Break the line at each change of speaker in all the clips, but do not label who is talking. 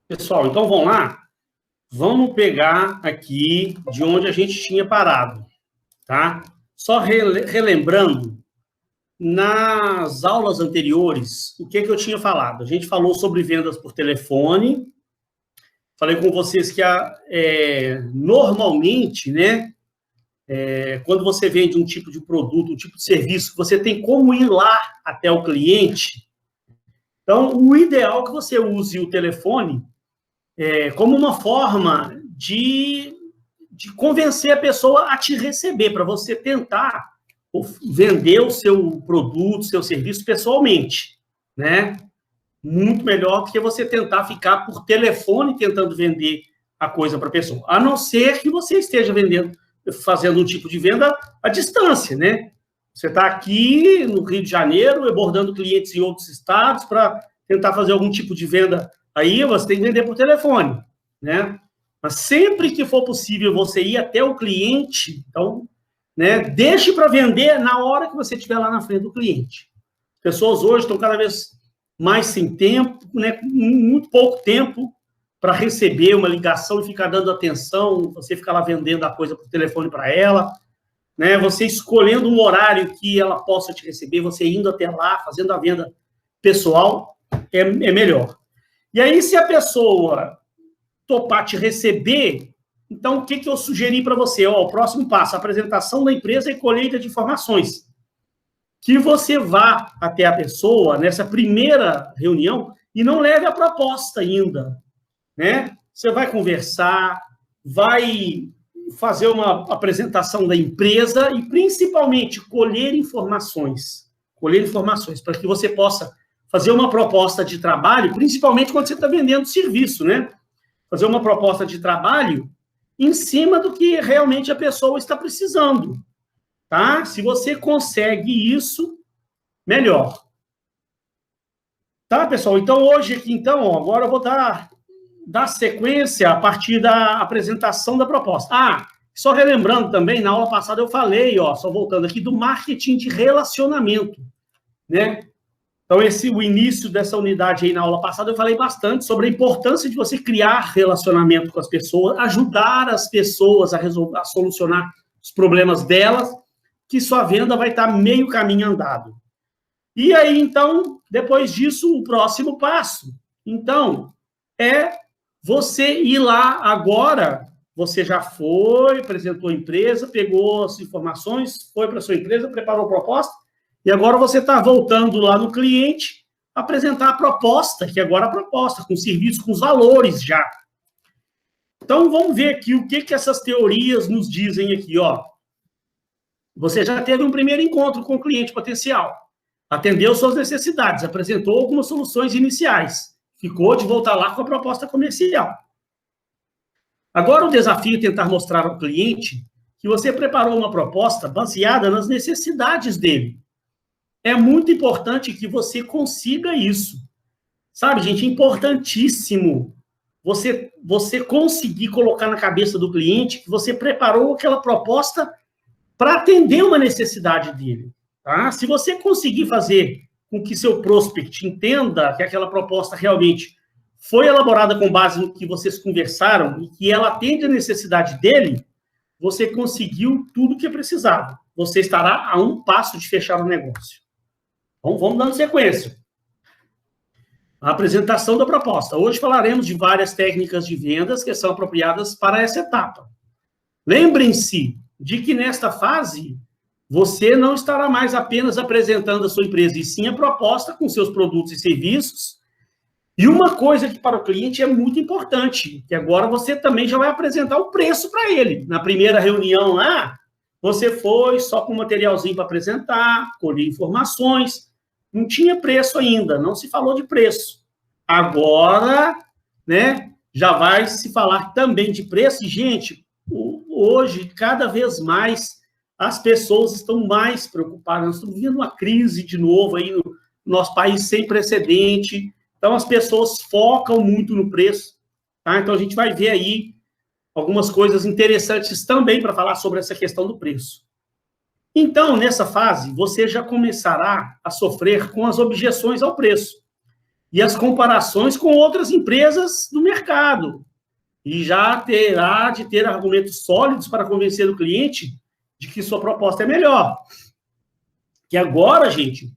Pessoal, então vamos lá? Vamos pegar aqui de onde a gente tinha parado, tá? Só relembrando, nas aulas anteriores, o que eu tinha falado? A gente falou sobre vendas por telefone, falei com vocês que normalmente, né, quando você vende um tipo de produto, um tipo de serviço, você tem como ir lá até o cliente. Então, o ideal é que você use o telefone como uma forma de convencer a pessoa a te receber, para você tentar vender o seu produto, seu serviço pessoalmente, né? Muito melhor do que você tentar ficar por telefone tentando vender a coisa para a pessoa. A não ser que você esteja fazendo um tipo de venda à distância, né? Você está aqui no Rio de Janeiro, abordando clientes em outros estados para tentar fazer algum tipo de venda. Aí você tem que vender por telefone, né? Mas sempre que for possível você ir até o cliente, então, né, deixe para vender na hora que você estiver lá na frente do cliente. As pessoas hoje estão cada vez mais sem tempo, né, com muito pouco tempo para receber uma ligação e ficar dando atenção, você ficar lá vendendo a coisa por telefone para ela, né, você escolhendo um horário que ela possa te receber, você indo até lá, fazendo a venda pessoal, é melhor. E aí, se a pessoa topar te receber, então, o que eu sugeri para você? O próximo passo, apresentação da empresa e colheita de informações. Que você vá até a pessoa nessa primeira reunião e não leve a proposta ainda, né? Você vai conversar, vai fazer uma apresentação da empresa e, principalmente, colher informações para que você possa fazer uma proposta de trabalho, principalmente quando você está vendendo serviço, né? Fazer uma proposta de trabalho em cima do que realmente a pessoa está precisando, tá? Se você consegue isso, melhor. Tá, pessoal? Então, hoje aqui, então, agora eu vou dar sequência a partir da apresentação da proposta. Só relembrando também, na aula passada eu falei, só voltando aqui, do marketing de relacionamento, né? Então, o início dessa unidade aí na aula passada, eu falei bastante sobre a importância de você criar relacionamento com as pessoas, ajudar as pessoas a solucionar os problemas delas, que sua venda vai estar meio caminho andado. E aí, então, depois disso, o próximo passo, então, é você ir lá agora, você já foi, apresentou a empresa, pegou as informações, foi para a sua empresa, preparou a proposta, e agora você está voltando lá no cliente, apresentar a proposta, que agora a proposta, com serviços, com os valores já. Então, vamos ver aqui o que essas teorias nos dizem aqui, Você já teve um primeiro encontro com o cliente potencial, atendeu suas necessidades, apresentou algumas soluções iniciais, ficou de voltar lá com a proposta comercial. Agora, o desafio é tentar mostrar ao cliente que você preparou uma proposta baseada nas necessidades dele. É muito importante que você consiga isso. Sabe, gente, é importantíssimo você conseguir colocar na cabeça do cliente que você preparou aquela proposta para atender uma necessidade dele. Tá? Se você conseguir fazer com que seu prospect entenda que aquela proposta realmente foi elaborada com base no que vocês conversaram e que ela atende a necessidade dele, você conseguiu tudo o que precisava. Você estará a um passo de fechar o negócio. Então, vamos dando sequência. A apresentação da proposta. Hoje falaremos de várias técnicas de vendas que são apropriadas para essa etapa. Lembrem-se de que nesta fase, você não estará mais apenas apresentando a sua empresa, e sim a proposta com seus produtos e serviços. E uma coisa que para o cliente é muito importante, que agora você também já vai apresentar o preço para ele. Na primeira reunião lá, você foi só com um materialzinho para apresentar, colher informações, não tinha preço ainda, não se falou de preço. Agora, né, já vai se falar também de preço. E, gente, hoje, cada vez mais, as pessoas estão mais preocupadas. Nós estamos vivendo uma crise de novo aí no nosso país sem precedente. Então, as pessoas focam muito no preço. Tá? Então, a gente vai ver aí algumas coisas interessantes também para falar sobre essa questão do preço. Então, nessa fase, você já começará a sofrer com as objeções ao preço. e as comparações com outras empresas do mercado. E já terá de ter argumentos sólidos para convencer o cliente de que sua proposta é melhor. Que agora, gente,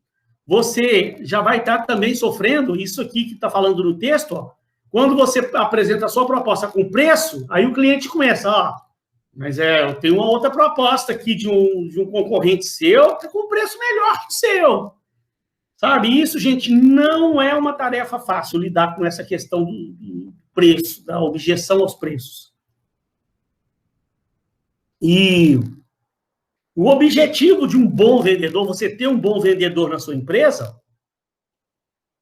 você já vai estar também sofrendo isso aqui que está falando no texto, ó. Quando você apresenta a sua proposta com preço, aí o cliente começa, ó, mas eu tenho uma outra proposta aqui de um concorrente seu que é com preço melhor que o seu. Sabe, isso, gente, não é uma tarefa fácil lidar com essa questão do preço, da objeção aos preços. E o objetivo de um bom vendedor, você ter um bom vendedor na sua empresa,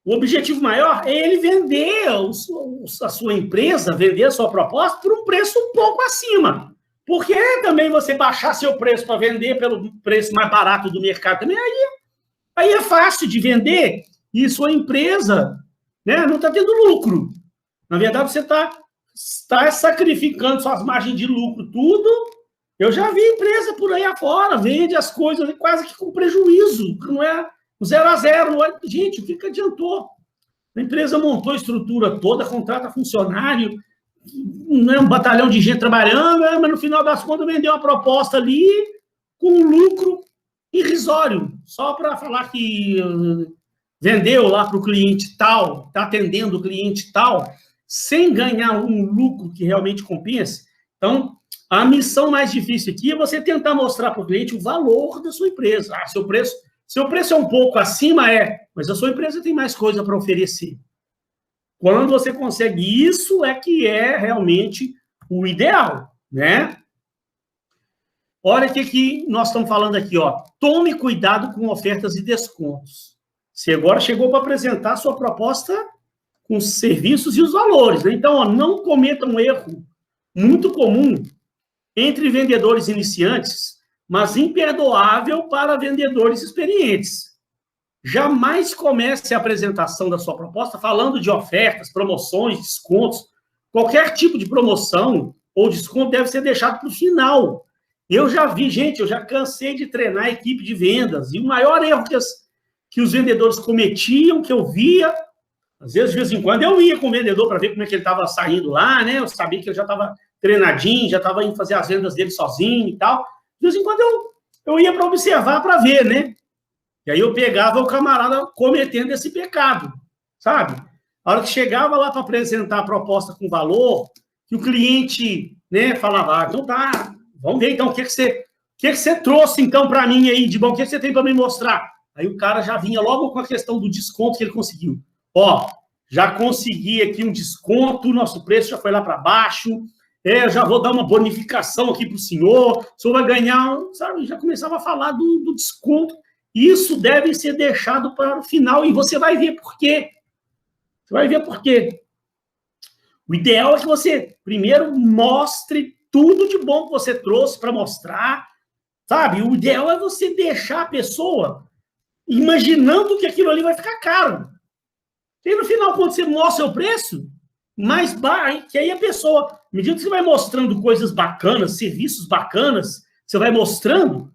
o objetivo maior é ele vender a sua empresa, vender a sua proposta por um preço um pouco acima. Porque também você baixar seu preço para vender pelo preço mais barato do mercado também, aí é fácil de vender e sua empresa, né, não está tendo lucro. Na verdade, você está sacrificando suas margens de lucro, tudo. Eu já vi empresa por aí afora, vende as coisas quase que com prejuízo, não é 0 a 0. Gente, o que adiantou? A empresa montou a estrutura toda, contrata funcionário, um batalhão de gente trabalhando, mas no final das contas vendeu uma proposta ali com um lucro irrisório, só para falar que vendeu lá para o cliente tal, está atendendo o cliente tal, sem ganhar um lucro que realmente compense. Então, a missão mais difícil aqui é você tentar mostrar para o cliente o valor da sua empresa. Seu preço é um pouco acima, mas a sua empresa tem mais coisa para oferecer. Quando você consegue isso, é que é realmente o ideal, né? Olha o que nós estamos falando aqui, ó. Tome cuidado com ofertas e descontos. Você agora chegou para apresentar a sua proposta com os serviços e os valores, né? Então, ó, não cometa um erro muito comum entre vendedores iniciantes, mas imperdoável para vendedores experientes. Jamais comece a apresentação da sua proposta falando de ofertas, promoções, descontos. Qualquer tipo de promoção ou desconto deve ser deixado para o final. Eu já vi, gente, eu já cansei de treinar a equipe de vendas. E o maior erro que os vendedores cometiam, que eu via, às vezes, de vez em quando, eu ia com o vendedor para ver como é que ele estava saindo lá, né? Eu sabia que ele já estava treinadinho, já estava indo fazer as vendas dele sozinho e tal. De vez em quando, eu ia para observar, para ver, né? E aí eu pegava o camarada cometendo esse pecado, sabe? A hora que chegava lá para apresentar a proposta com valor, que o cliente, né, falava, então tá, vamos ver então o que você trouxe então para mim aí de bom, o que você tem para me mostrar? Aí o cara já vinha logo com a questão do desconto que ele conseguiu. Ó, já consegui aqui um desconto, o nosso preço já foi lá para baixo, eu já vou dar uma bonificação aqui para o senhor vai ganhar, sabe? Já começava a falar do desconto. Isso deve ser deixado para o final e você vai ver por quê. Você vai ver por quê. O ideal é que você primeiro mostre tudo de bom que você trouxe para mostrar, sabe? O ideal é você deixar a pessoa imaginando que aquilo ali vai ficar caro. E no final, quando você mostra o preço, mais baixo, que aí a pessoa, à medida que você vai mostrando coisas bacanas, serviços bacanas, você vai mostrando,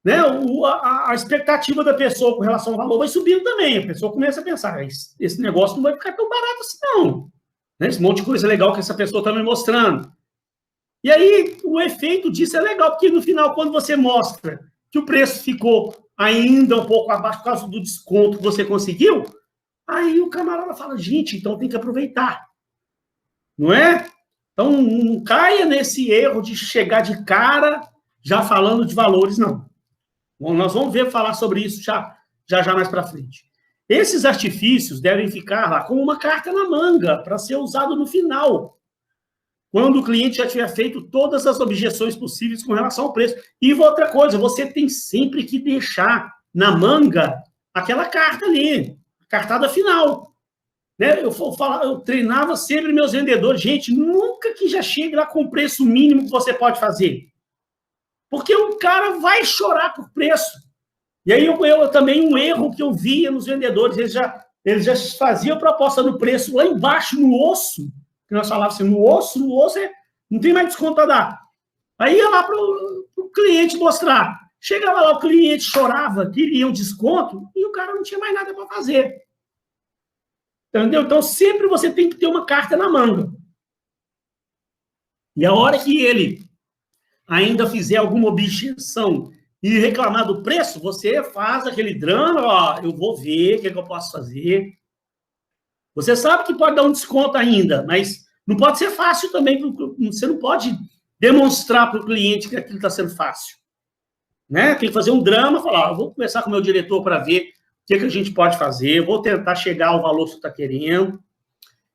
né, a expectativa da pessoa com relação ao valor vai subindo também. A pessoa começa a pensar, esse negócio não vai ficar tão barato assim, não. Né? Esse monte de coisa legal que essa pessoa está me mostrando. E aí, o efeito disso é legal, porque no final, quando você mostra que o preço ficou ainda um pouco abaixo por causa do desconto que você conseguiu, aí o camarada fala, gente, então tem que aproveitar. Não é? Então, não caia nesse erro de chegar de cara já falando de valores, não. Bom, nós vamos falar sobre isso já mais para frente. Esses artifícios devem ficar lá como uma carta na manga para ser usado no final, quando o cliente já tiver feito todas as objeções possíveis com relação ao preço. E outra coisa, você tem sempre que deixar na manga aquela carta ali, a cartada final. Né? Eu treinava sempre meus vendedores, gente, nunca que já chegue lá com o preço mínimo que você pode fazer. Porque o cara vai chorar por preço. E aí eu também, um erro que eu via nos vendedores, eles já faziam a proposta do preço lá embaixo, no osso, que nós falávamos assim, no osso não tem mais desconto a dar. Aí ia lá para o cliente mostrar. Chegava lá, o cliente chorava, queria um desconto, e o cara não tinha mais nada para fazer. Entendeu? Então, sempre você tem que ter uma carta na manga. E a hora que ele ainda fizer alguma objeção e reclamar do preço, você faz aquele drama, ó, eu vou ver o que eu posso fazer. Você sabe que pode dar um desconto ainda, mas não pode ser fácil também. Você não pode demonstrar para o cliente que aquilo está sendo fácil. Né? Tem que fazer um drama, falar, vou conversar com o meu diretor para ver o que a gente pode fazer, vou tentar chegar ao valor que você está querendo.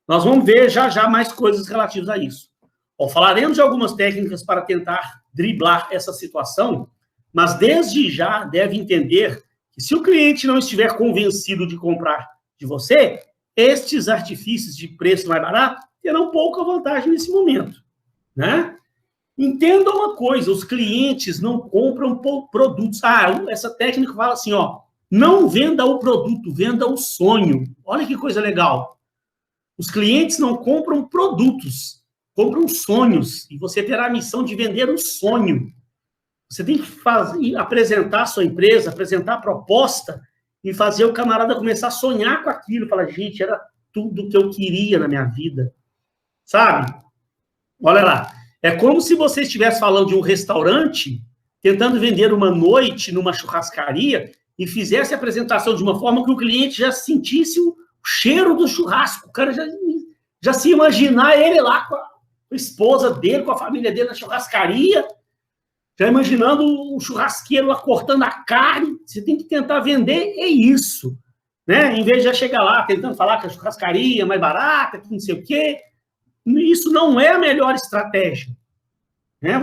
Nós vamos ver já mais coisas relativas a isso. Bom, falaremos de algumas técnicas para tentar driblar essa situação, mas desde já deve entender que se o cliente não estiver convencido de comprar de você, estes artifícios de preço mais barato terão pouca vantagem nesse momento, né? Entenda uma coisa, os clientes não compram produtos. Essa técnica fala assim, ó, não venda o produto, venda o sonho. Olha que coisa legal. Os clientes não compram produtos, compram sonhos. E você terá a missão de vender um sonho. Você tem que apresentar a sua empresa, apresentar a proposta e fazer o camarada começar a sonhar com aquilo. Falar, gente, era tudo que eu queria na minha vida. Sabe? Olha lá. É como se você estivesse falando de um restaurante, tentando vender uma noite numa churrascaria e fizesse a apresentação de uma forma que o cliente já sentisse o cheiro do churrasco. O cara já se imaginar ele lá com a esposa dele, com a família dele na churrascaria, já imaginando o churrasqueiro lá cortando a carne. Você tem que tentar vender, é isso. Né? Em vez de já chegar lá tentando falar que a churrascaria é mais barata, que não sei o quê. Isso não é a melhor estratégia. Né?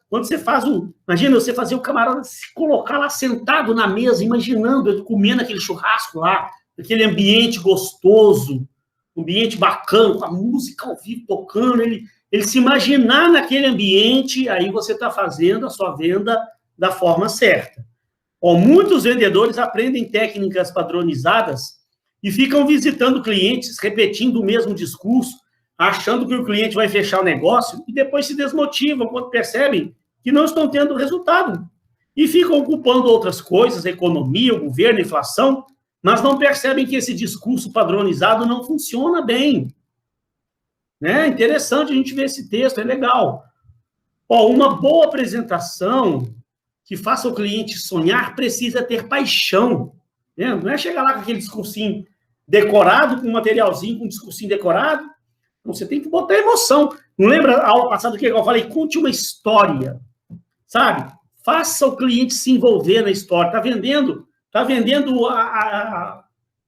Quando você faz imagina você fazer o camarada se colocar lá sentado na mesa, imaginando ele comendo aquele churrasco lá, aquele ambiente gostoso, ambiente bacana, com a música ao vivo tocando, ele se imaginar naquele ambiente, aí você está fazendo a sua venda da forma certa. Muitos vendedores aprendem técnicas padronizadas e ficam visitando clientes, repetindo o mesmo discurso, achando que o cliente vai fechar o negócio e depois se desmotivam quando percebem que não estão tendo resultado. E ficam ocupando outras coisas, a economia, o governo, a inflação, mas não percebem que esse discurso padronizado não funciona bem. É interessante a gente ver esse texto, é legal. Uma boa apresentação que faça o cliente sonhar precisa ter paixão. Né? Não é chegar lá com aquele discursinho decorado, com um materialzinho, com um discursinho decorado. Você tem que botar emoção. Não lembra a aula passada que eu falei? Conte uma história, sabe? Faça o cliente se envolver na história. Está vendendo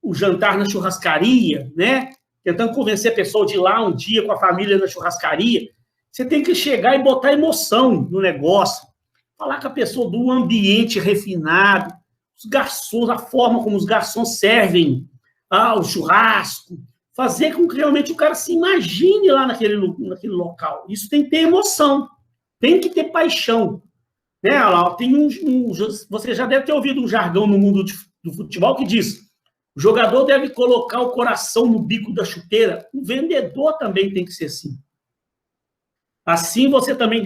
o jantar na churrascaria, né? Tentando convencer a pessoa de ir lá um dia com a família na churrascaria. Você tem que chegar e botar emoção no negócio. Falar com a pessoa do ambiente refinado, os garçons, a forma como os garçons servem o churrasco. Fazer com que realmente o cara se imagine lá naquele local. Isso tem que ter emoção, tem que ter paixão. Né? Você já deve ter ouvido um jargão no mundo do futebol que diz: o jogador deve colocar o coração no bico da chuteira. O vendedor também tem que ser assim. Assim, você também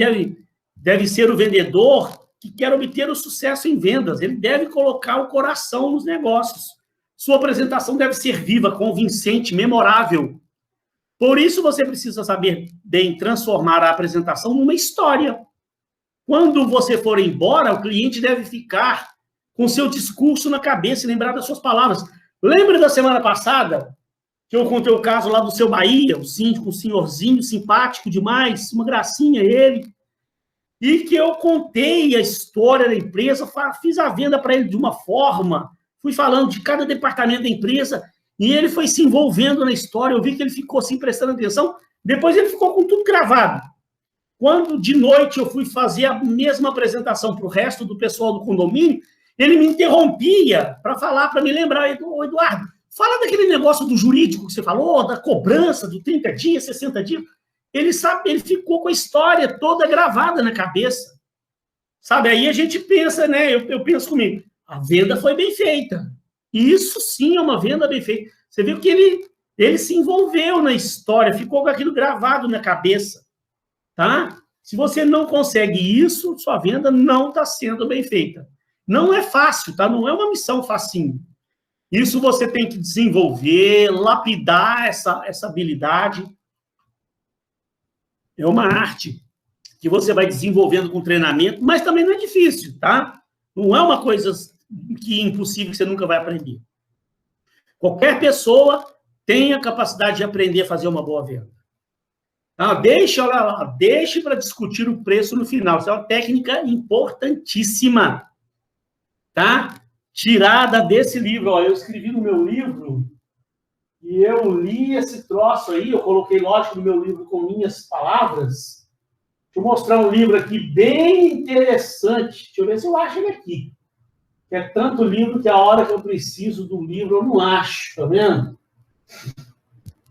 deve ser o vendedor que quer obter o sucesso em vendas. Ele deve colocar o coração nos negócios. Sua apresentação deve ser viva, convincente, memorável. Por isso, você precisa saber bem transformar a apresentação numa história. Quando você for embora, o cliente deve ficar com seu discurso na cabeça e lembrar das suas palavras. Lembra da semana passada que eu contei o caso lá do seu Bahia, o síndico, um senhorzinho simpático demais, uma gracinha ele, e que eu contei a história da empresa, fiz a venda para ele de uma forma... Fui falando de cada departamento da empresa e ele foi se envolvendo na história. Eu vi que ele ficou assim, prestando atenção. Depois ele ficou com tudo gravado. Quando, de noite, eu fui fazer a mesma apresentação para o resto do pessoal do condomínio, ele me interrompia para falar, para me lembrar. Eduardo, fala daquele negócio do jurídico que você falou, da cobrança do 30 dias, 60 dias. Ele ficou com a história toda gravada na cabeça. Sabe, aí a gente pensa, né? Eu penso comigo. A venda foi bem feita. Isso sim é uma venda bem feita. Você viu que ele se envolveu na história, ficou com aquilo gravado na cabeça. Tá? Se você não consegue isso, sua venda não está sendo bem feita. Não é fácil, tá? Não é uma missão facinho. Isso você tem que desenvolver, lapidar essa habilidade. É uma arte que você vai desenvolvendo com treinamento, mas também não é difícil, tá? Não é uma coisa que é impossível, que você nunca vai aprender. Qualquer pessoa tem a capacidade de aprender a fazer uma boa venda. Tá? Deixe para discutir o preço no final. Isso é uma técnica importantíssima, tá? Tirada desse livro. Ó, eu escrevi no meu livro e eu li esse troço aí, eu coloquei, lógico, no meu livro com minhas palavras. Deixa eu mostrar um livro aqui bem interessante. Deixa eu ver se eu acho ele aqui. É tanto livro que a hora que eu preciso do livro eu não acho, tá vendo?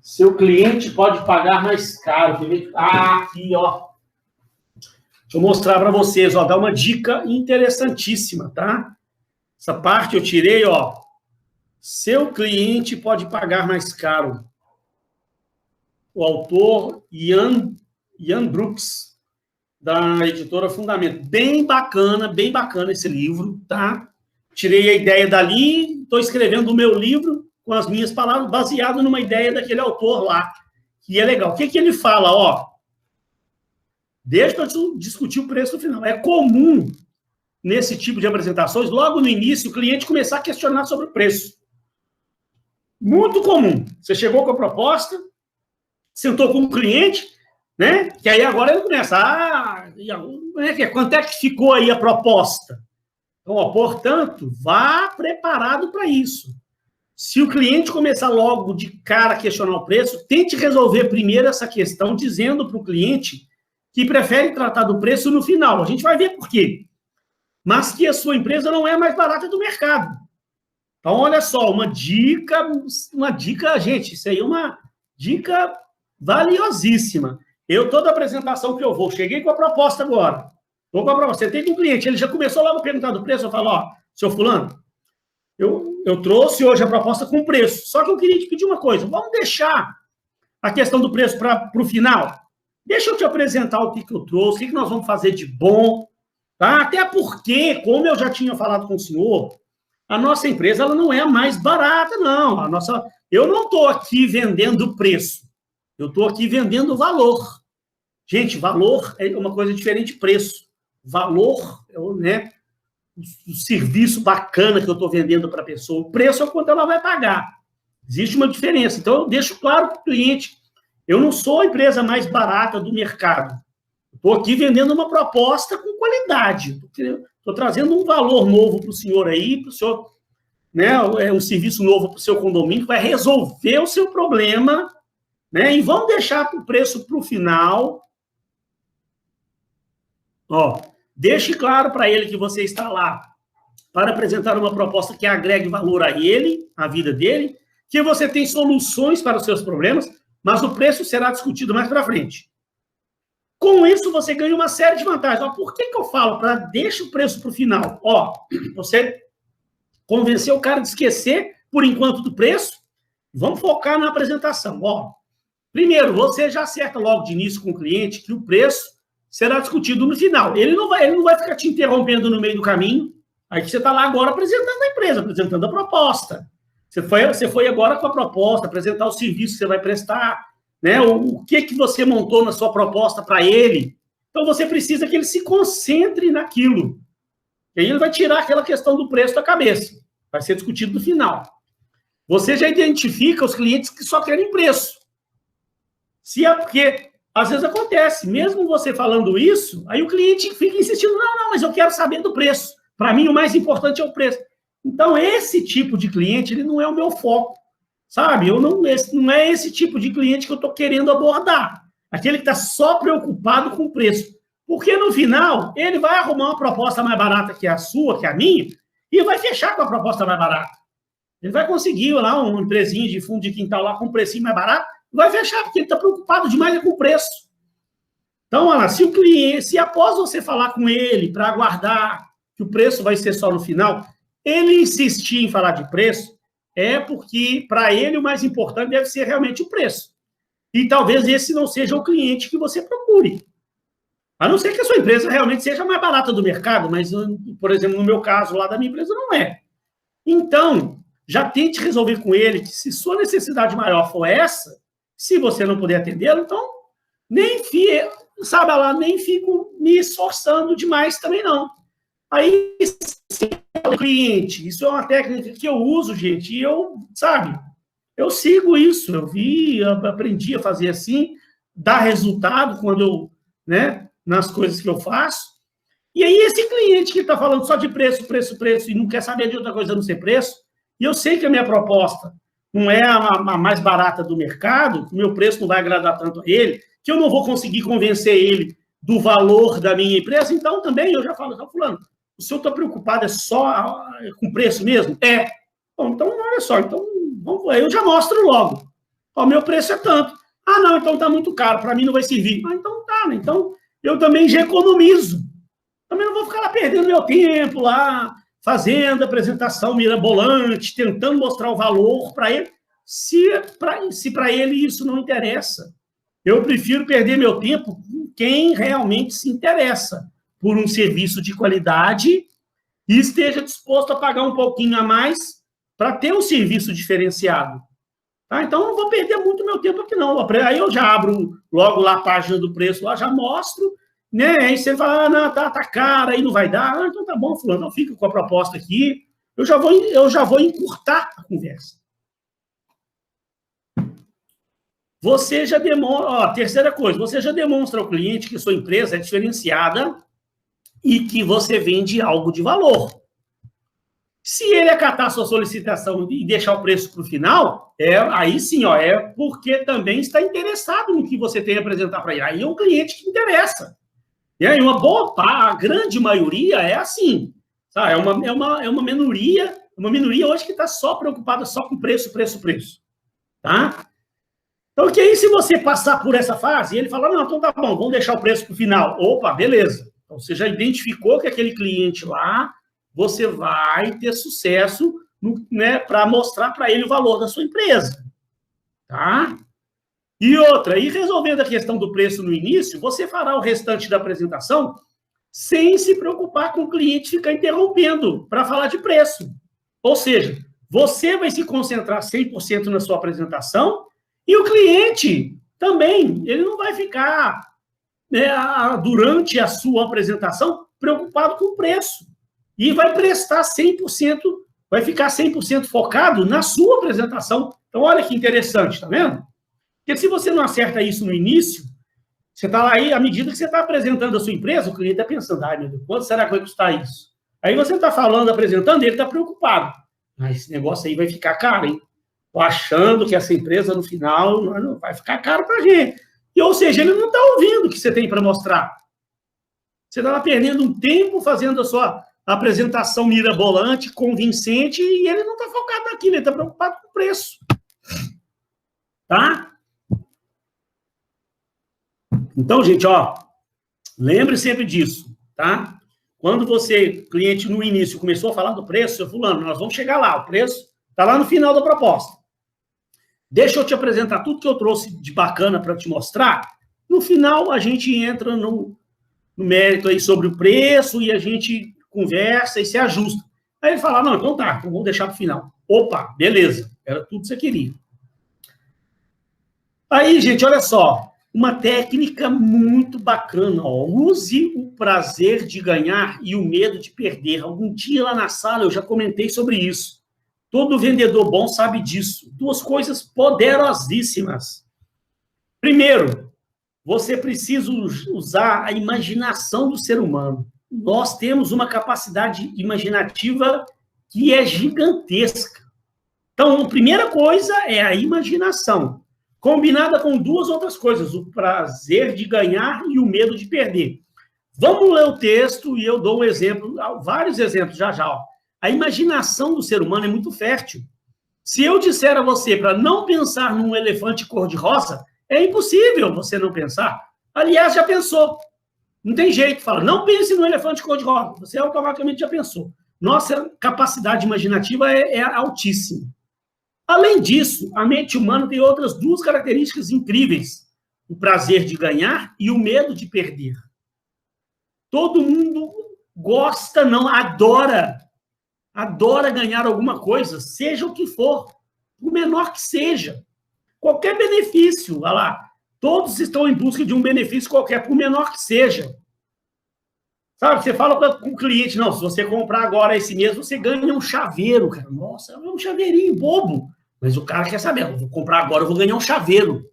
Seu cliente pode pagar mais caro. Aqui, ó. Deixa eu mostrar para vocês, ó, dar uma dica interessantíssima, tá? Essa parte eu tirei, ó. Seu cliente pode pagar mais caro. O autor Ian Brooks, da editora Fundamento. Bem bacana esse livro, tá? Tirei a ideia dali, estou escrevendo o meu livro com as minhas palavras, baseado numa ideia daquele autor lá, que é legal. O que ele fala, ó? Deixa eu discutir o preço no final. É comum, nesse tipo de apresentações, logo no início, o cliente começar a questionar sobre o preço. Muito comum. Você chegou com a proposta, sentou com o cliente, né? Que aí agora ele começa, quanto é que ficou aí a proposta? Então, ó, portanto, vá preparado para isso. Se o cliente começar logo de cara a questionar o preço, tente resolver primeiro essa questão, dizendo para o cliente que prefere tratar do preço no final. A gente vai ver por quê. Mas que a sua empresa não é a mais barata do mercado. Então, olha só, uma dica, gente, isso aí é uma dica valiosíssima. Toda apresentação que eu vou, cheguei com a proposta agora. Vou com a proposta. Você tem com um cliente, ele já começou logo a perguntar do preço, eu falo, ó, seu fulano, eu trouxe hoje a proposta com preço, só que eu queria te pedir uma coisa, vamos deixar a questão do preço para o final? Deixa eu te apresentar o que eu trouxe, o que nós vamos fazer de bom, tá? Até porque, como eu já tinha falado com o senhor, a nossa empresa ela não é a mais barata, não. Eu não estou aqui vendendo preço, eu estou aqui vendendo valor. Gente, valor é uma coisa diferente de preço. Valor, né? O serviço bacana que eu estou vendendo para a pessoa. O preço é o quanto ela vai pagar. Existe uma diferença. Então, eu deixo claro para o cliente, eu não sou a empresa mais barata do mercado. Estou aqui vendendo uma proposta com qualidade. Estou trazendo um valor novo para o senhor aí, para o senhor, né? É um serviço novo para o seu condomínio que vai resolver o seu problema, né? E vamos deixar o preço para o final. Ó, deixe claro para ele que você está lá para apresentar uma proposta que agregue valor a ele, à vida dele, que você tem soluções para os seus problemas, mas o preço será discutido mais para frente. Com isso, você ganha uma série de vantagens. Ó, por que eu falo para deixa o preço para o final? Ó, você convenceu o cara de esquecer, por enquanto, do preço, vamos focar na apresentação. Ó, primeiro, você já acerta logo de início com o cliente que o preço será discutido no final. Ele não vai ficar te interrompendo no meio do caminho. Aí você está lá agora apresentando a empresa, apresentando a proposta. Você foi agora com a proposta, apresentar o serviço que você vai prestar, né? O que você montou na sua proposta para ele. Então, você precisa que ele se concentre naquilo. E aí ele vai tirar aquela questão do preço da cabeça. Vai ser discutido no final. Você já identifica os clientes que só querem preço. Se é porque... Às vezes acontece, mesmo você falando isso, aí o cliente fica insistindo, não, mas eu quero saber do preço. Para mim, o mais importante é o preço. Então, esse tipo de cliente, ele não é o meu foco, sabe? Não é esse tipo de cliente que eu estou querendo abordar. Aquele que está só preocupado com o preço. Porque, no final, ele vai arrumar uma proposta mais barata que a sua, que a minha, e vai fechar com a proposta mais barata. Ele vai conseguir lá uma empresinha de fundo de quintal lá com um precinho mais barato, vai fechar, porque ele está preocupado demais com o preço. Então, olha lá, se após você falar com ele para aguardar que o preço vai ser só no final, ele insistir em falar de preço, é porque, para ele, o mais importante deve ser realmente o preço. E talvez esse não seja o cliente que você procure. A não ser que a sua empresa realmente seja a mais barata do mercado, mas, por exemplo, no meu caso, lá da minha empresa, não é. Então, já tente resolver com ele que se sua necessidade maior for essa, se você não puder atendê-lo, então nem fico me esforçando demais também, não. Aí, se o cliente, isso é uma técnica que eu uso, gente, e eu sigo isso, eu aprendi a fazer assim, dá resultado quando eu, nas coisas que eu faço. E aí, esse cliente que está falando só de preço, preço, preço, e não quer saber de outra coisa a não ser preço, e eu sei que a minha proposta não é a mais barata do mercado, que o meu preço não vai agradar tanto a ele, que eu não vou conseguir convencer ele do valor da minha empresa, então também eu já falo, fulano, o senhor está preocupado só com preço mesmo? É. Bom, então, olha só, então, eu já mostro logo. O meu preço é tanto. Ah, não, então está muito caro, para mim não vai servir. Ah, então tá, né? Então eu também já economizo. Também não vou ficar lá perdendo meu tempo lá, fazendo apresentação mirabolante, tentando mostrar o valor para ele, se para ele isso não interessa. Eu prefiro perder meu tempo com quem realmente se interessa por um serviço de qualidade e esteja disposto a pagar um pouquinho a mais para ter um serviço diferenciado. Tá? Então, não vou perder muito meu tempo aqui, não. Aí eu já abro logo lá a página do preço, lá já mostro, Aí você fala, não, tá caro, aí não vai dar. Ah, então tá bom, fulano, não fica com a proposta aqui. Eu já vou encurtar a conversa. Você já demonstra, terceira coisa, você já demonstra ao cliente que sua empresa é diferenciada e que você vende algo de valor. Se ele acatar sua solicitação e deixar o preço para o final, aí sim, é porque também está interessado no que você tem a apresentar para ele. Aí é um cliente que interessa. E aí a grande maioria é assim. Tá? É uma minoria hoje que está só preocupada só com preço. Tá? Então, que aí, se você passar por essa fase, ele fala, não, então tá bom, vamos deixar o preço para o final. Opa, beleza. Então, você já identificou que aquele cliente lá, você vai ter sucesso para mostrar para ele o valor da sua empresa. Tá? E outra, e resolvendo a questão do preço no início, você fará o restante da apresentação sem se preocupar com o cliente ficar interrompendo para falar de preço. Ou seja, você vai se concentrar 100% na sua apresentação e o cliente também, ele não vai ficar durante a sua apresentação preocupado com o preço. E vai prestar 100%, vai ficar 100% focado na sua apresentação. Então, olha que interessante, tá vendo? Porque se você não acerta isso no início, você está lá aí, à medida que você está apresentando a sua empresa, o cliente está pensando, ai, meu Deus, quanto será que vai custar isso? Aí você está falando, apresentando, ele está preocupado. Ah, esse negócio aí vai ficar caro, hein? Estou achando que essa empresa, no final, não vai ficar caro para a gente. E, ou seja, ele não está ouvindo o que você tem para mostrar. Você está lá perdendo um tempo fazendo a sua apresentação mirabolante, convincente, e ele não está focado naquilo, ele está preocupado com o preço. Tá? Então, gente, lembre sempre disso, tá? Quando você, cliente, no início, começou a falar do preço, fulano, nós vamos chegar lá, o preço está lá no final da proposta. Deixa eu te apresentar tudo que eu trouxe de bacana para te mostrar. No final, a gente entra no mérito aí sobre o preço e a gente conversa e se ajusta. Aí ele fala, não, então tá, então vamos deixar para o final. Opa, beleza, era tudo que você queria. Aí, gente, olha só, uma técnica muito bacana, use o prazer de ganhar e o medo de perder. Algum dia lá na sala eu já comentei sobre isso. Todo vendedor bom sabe disso. Duas coisas poderosíssimas. Primeiro, você precisa usar a imaginação do ser humano. Nós temos uma capacidade imaginativa que é gigantesca. Então, a primeira coisa é a imaginação, combinada com duas outras coisas, o prazer de ganhar e o medo de perder. Vamos ler o texto e eu dou um exemplo, vários exemplos já. A imaginação do ser humano é muito fértil. Se eu disser a você para não pensar num elefante cor-de-rosa, é impossível você não pensar. Aliás, já pensou. Não tem jeito. Fala, não pense no elefante cor-de-rosa. Você automaticamente já pensou. Nossa capacidade imaginativa é altíssima. Além disso, a mente humana tem outras duas características incríveis. O prazer de ganhar e o medo de perder. Todo mundo gosta, não, adora adora ganhar alguma coisa, seja o que for, por menor que seja. Qualquer benefício, olha lá, todos estão em busca de um benefício qualquer, por menor que seja. Sabe, você fala com o cliente, não, se você comprar agora esse mês, você ganha um chaveiro, cara. Nossa, é um chaveirinho bobo. Mas o cara quer saber, eu vou comprar agora, eu vou ganhar um chaveiro.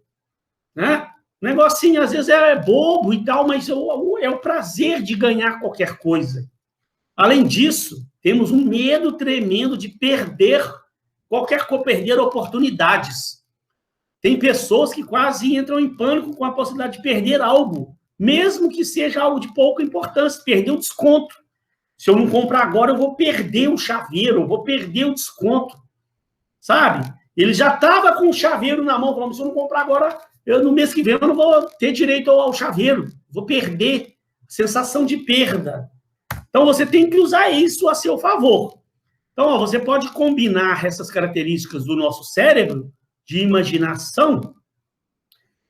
Né? O negocinho, às vezes, é bobo e tal, mas é o prazer de ganhar qualquer coisa. Além disso, temos um medo tremendo de perder perder oportunidades. Tem pessoas que quase entram em pânico com a possibilidade de perder algo, mesmo que seja algo de pouca importância, perder o desconto. Se eu não comprar agora, eu vou perder o chaveiro, eu vou perder o desconto. Sabe? Ele já estava com o chaveiro na mão, falando, se eu não comprar agora, no mês que vem eu não vou ter direito ao chaveiro, vou perder. Sensação de perda. Então, você tem que usar isso a seu favor. Então, você pode combinar essas características do nosso cérebro, de imaginação,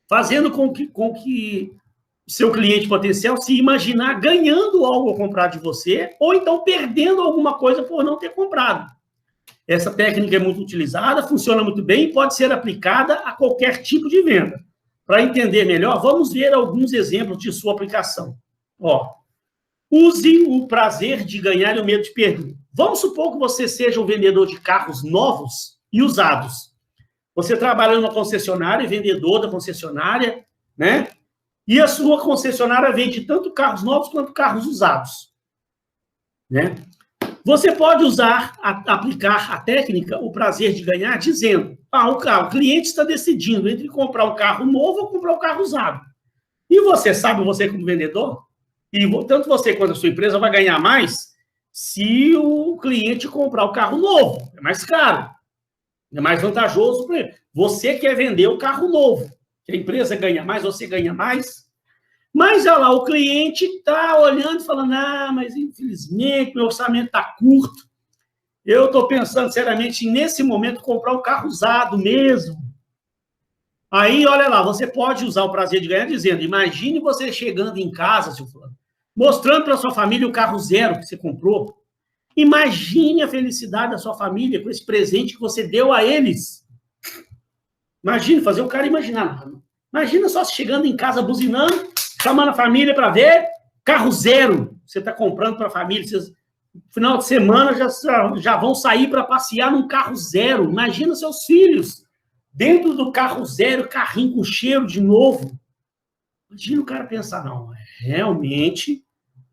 fazendo com que o seu cliente potencial se imaginar ganhando algo a comprar de você, ou então perdendo alguma coisa por não ter comprado. Essa técnica é muito utilizada, funciona muito bem e pode ser aplicada a qualquer tipo de venda. Para entender melhor, vamos ver alguns exemplos de sua aplicação. Use o prazer de ganhar e o medo de perder. Vamos supor que você seja um vendedor de carros novos e usados. Você trabalha numa concessionária, vendedor da concessionária, né? E a sua concessionária vende tanto carros novos quanto carros usados, né? Você pode aplicar a técnica, o prazer de ganhar, dizendo, o cliente está decidindo entre comprar um carro novo ou comprar um carro usado. E você sabe, você como vendedor, e tanto você quanto a sua empresa vai ganhar mais se o cliente comprar o carro novo. É mais caro, é mais vantajoso para ele. Você quer vender o carro novo. A empresa ganha mais, você ganha mais. Mas, olha lá, o cliente está olhando e falando, mas infelizmente meu orçamento está curto. Eu estou pensando seriamente, nesse momento, comprar um carro usado mesmo. Aí, olha lá, você pode usar o prazer de ganhar dizendo, imagine você chegando em casa, seu fulano, mostrando para sua família o carro zero que você comprou. Imagine a felicidade da sua família com esse presente que você deu a eles. Imagine, fazer o cara imaginar. Imagina só chegando em casa, buzinando, chamando a família para ver, carro zero. Você está comprando para a família, vocês, no final de semana já vão sair para passear num carro zero. Imagina seus filhos dentro do carro zero, carrinho com cheiro de novo. Imagina o cara pensar, não, realmente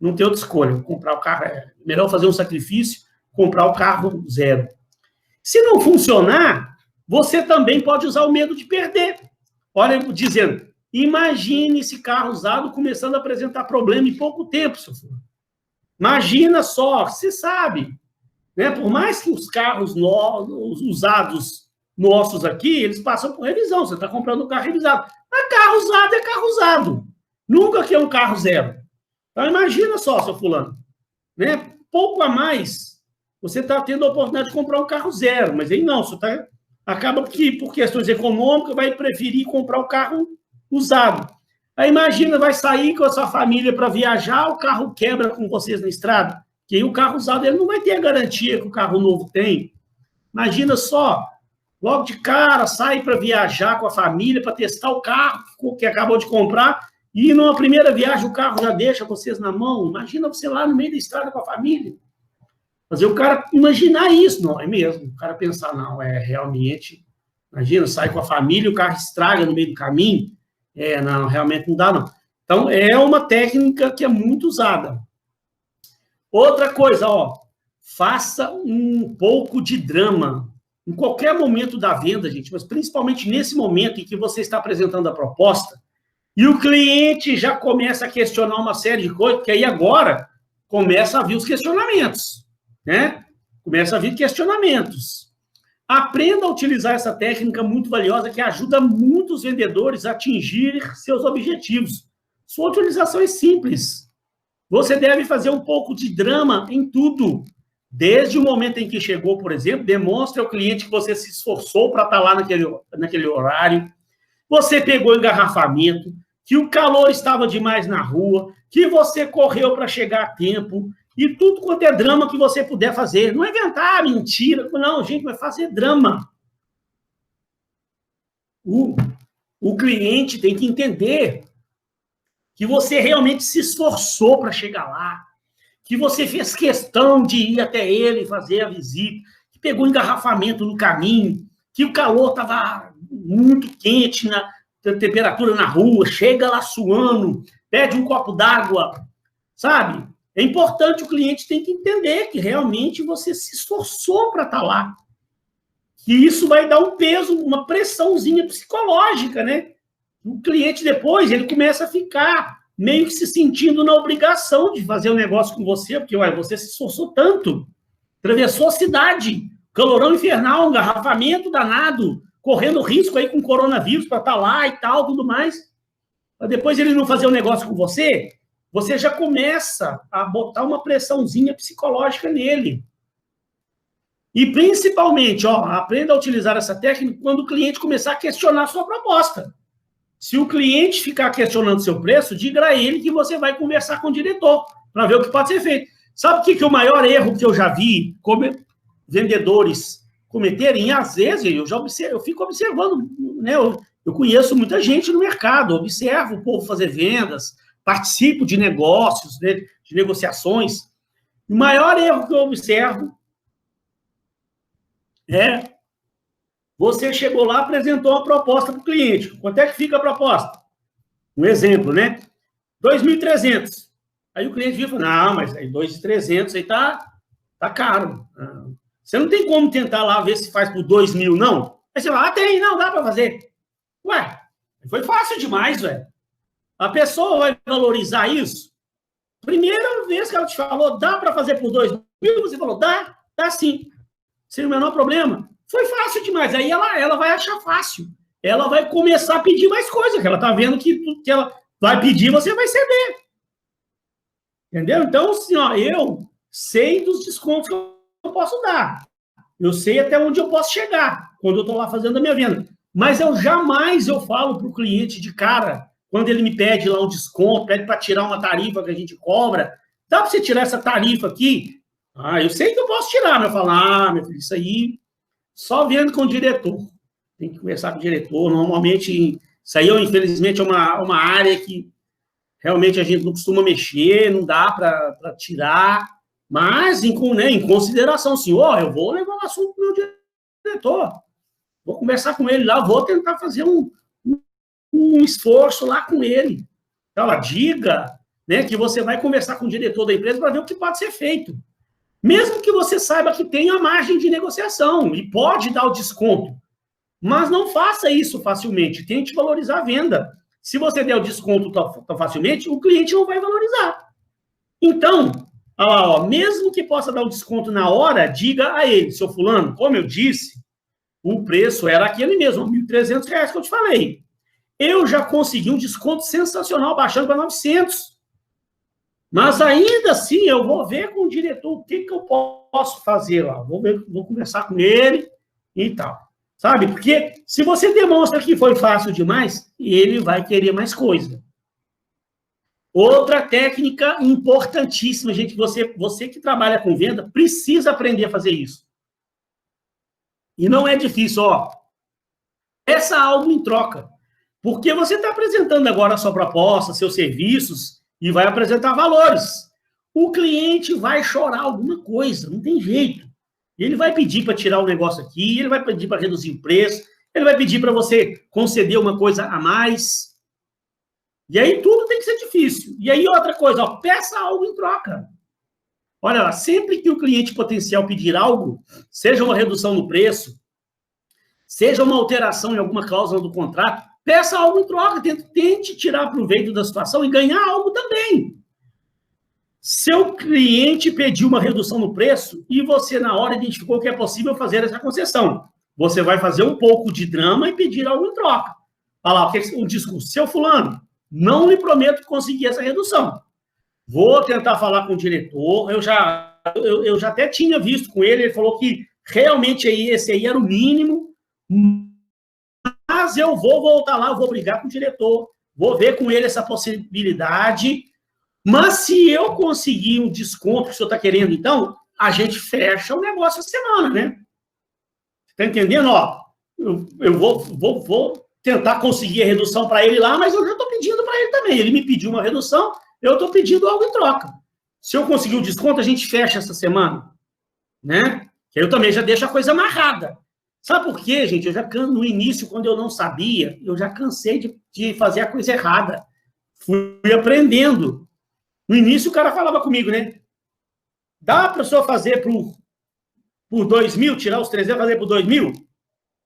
não tem outra escolha. Vou comprar o carro, é melhor fazer um sacrifício, comprar o carro zero. Se não funcionar, você também pode usar o medo de perder. Olha, dizendo, imagine esse carro usado começando a apresentar problema em pouco tempo, seu filho. Imagina só, você sabe, né? Por mais que os carros usados nossos aqui, eles passam por revisão. Você está comprando um carro revisado. Mas carro usado é carro usado. Nunca que é um carro zero. Então, imagina só, seu fulano, né? Pouco a mais, você está tendo a oportunidade de comprar um carro zero, mas aí não, você acaba que, por questões econômicas, vai preferir comprar um carro usado. Aí imagina, vai sair com a sua família para viajar, o carro quebra com vocês na estrada, que aí o carro usado ele não vai ter a garantia que o carro novo tem. Imagina só, logo de cara, sai para viajar com a família, para testar o carro que acabou de comprar, e numa primeira viagem o carro já deixa vocês na mão. Imagina você lá no meio da estrada com a família. Fazer o cara imaginar isso, não é mesmo? O cara pensar, não, realmente, imagina, sai com a família, o carro estraga no meio do caminho. Não, realmente não dá, não. Então, é uma técnica que é muito usada. Outra coisa, faça um pouco de drama. Em qualquer momento da venda, gente, mas principalmente nesse momento em que você está apresentando a proposta, e o cliente já começa a questionar uma série de coisas, porque aí agora começa a vir os questionamentos, né? Começa a vir questionamentos. Aprenda a utilizar essa técnica muito valiosa que ajuda muitos vendedores a atingir seus objetivos. Sua utilização é simples. Você deve fazer um pouco de drama em tudo. Desde o momento em que chegou, por exemplo, demonstre ao cliente que você se esforçou para estar lá naquele horário, você pegou engarrafamento, que o calor estava demais na rua, que você correu para chegar a tempo, e tudo quanto é drama que você puder fazer. Não é inventar mentira, não, gente, vai fazer drama. O cliente tem que entender que você realmente se esforçou para chegar lá, que você fez questão de ir até ele e fazer a visita, que pegou engarrafamento no caminho, que o calor estava muito quente, na temperatura na rua, chega lá suando, pede um copo d'água, sabe? É importante, o cliente tem que entender que realmente você se esforçou para estar lá. Que isso vai dar um peso, uma pressãozinha psicológica, né? O cliente depois, ele começa a ficar meio que se sentindo na obrigação de fazer um negócio com você, porque, olha, você se esforçou tanto, atravessou a cidade, calorão infernal, um engarrafamento danado, correndo risco aí com coronavírus para estar lá e tal, tudo mais. Para depois ele não fazer um negócio com você, você já começa a botar uma pressãozinha psicológica nele. E, principalmente, aprenda a utilizar essa técnica quando o cliente começar a questionar a sua proposta. Se o cliente ficar questionando seu preço, diga a ele que você vai conversar com o diretor para ver o que pode ser feito. Sabe o que é o maior erro que eu já vi vendedores cometerem? Às vezes, eu fico observando, né? Eu conheço muita gente no mercado, observo o povo fazer vendas, participo de negócios, né, de negociações. O maior erro que eu observo você chegou lá, apresentou uma proposta para o cliente. Quanto é que fica a proposta? Um exemplo, né? 2.300. Aí o cliente vira e fala, não, mas aí 2.300 aí tá caro. Você não tem como tentar lá ver se faz por 2.000, não? Aí você fala, tem, não, dá para fazer. Ué, foi fácil demais, velho. A pessoa vai valorizar isso? Primeira vez que ela te falou, dá para fazer por 2.000, você falou, dá sim. Sem o menor problema. Foi fácil demais. Aí ela vai achar fácil. Ela vai começar a pedir mais coisa, que ela está vendo que tudo que ela vai pedir, você vai ceder. Entendeu? Então, assim, eu sei dos descontos que eu posso dar. Eu sei até onde eu posso chegar, quando eu estou lá fazendo a minha venda. Mas eu jamais falo para o cliente de cara, quando ele me pede lá um desconto, pede para tirar uma tarifa que a gente cobra, dá para você tirar essa tarifa aqui? Eu sei que eu posso tirar, mas eu falo, meu filho, isso aí, só vendo com o diretor. Tem que conversar com o diretor. Normalmente, isso aí, infelizmente, é uma área que realmente a gente não costuma mexer, não dá para tirar, mas em consideração, assim, eu vou levar o assunto para o meu diretor, vou conversar com ele lá, vou tentar fazer um esforço lá com ele. Então, diga, né, que você vai conversar com o diretor da empresa para ver o que pode ser feito. Mesmo que você saiba que tem a margem de negociação e pode dar o desconto, mas não faça isso facilmente, tente valorizar a venda. Se você der o desconto tão facilmente, o cliente não vai valorizar. Então, mesmo que possa dar o desconto na hora, diga a ele, seu fulano, como eu disse, o preço era aquele mesmo, R$ 1.300 que eu te falei. Eu já consegui um desconto sensacional, baixando para 900. Mas ainda assim, eu vou ver com o diretor o que eu posso fazer lá. Vou conversar com ele e tal. Sabe? Porque se você demonstra que foi fácil demais, ele vai querer mais coisa. Outra técnica importantíssima, gente, você que trabalha com venda, precisa aprender a fazer isso. E não é difícil, peça algo em troca. Porque você está apresentando agora a sua proposta, seus serviços, e vai apresentar valores. O cliente vai chorar alguma coisa, não tem jeito. Ele vai pedir para tirar um negócio aqui, ele vai pedir para reduzir o preço, ele vai pedir para você conceder uma coisa a mais. E aí tudo tem que ser difícil. E aí outra coisa, peça algo em troca. Olha lá, sempre que o cliente potencial pedir algo, seja uma redução no preço, seja uma alteração em alguma cláusula do contrato, peça algo em troca, tente tirar proveito da situação e ganhar algo também. Seu cliente pediu uma redução no preço e você, na hora, identificou que é possível fazer essa concessão. Você vai fazer um pouco de drama e pedir algo em troca. Olha lá, o discurso. Seu fulano, não lhe prometo conseguir essa redução. Vou tentar falar com o diretor. Eu já até tinha visto com ele, ele falou que realmente esse aí era o mínimo, mas eu vou voltar lá, eu vou brigar com o diretor, vou ver com ele essa possibilidade, Mas se eu conseguir um desconto que o senhor está querendo, então, a gente fecha o negócio a semana, né? Está entendendo? Ó, eu vou tentar conseguir a redução para ele lá, mas eu já estou pedindo para ele também. Ele me pediu uma redução, eu estou pedindo algo em troca. Se eu conseguir o desconto, a gente fecha essa semana, né? Eu também já deixo a coisa amarrada. Sabe por quê, gente? No início, quando eu não sabia, eu já cansei de fazer a coisa errada. Fui aprendendo. No início, o cara falava comigo, né? Dá para a pessoa fazer por 2.000, tirar os 300 e fazer por 2.000?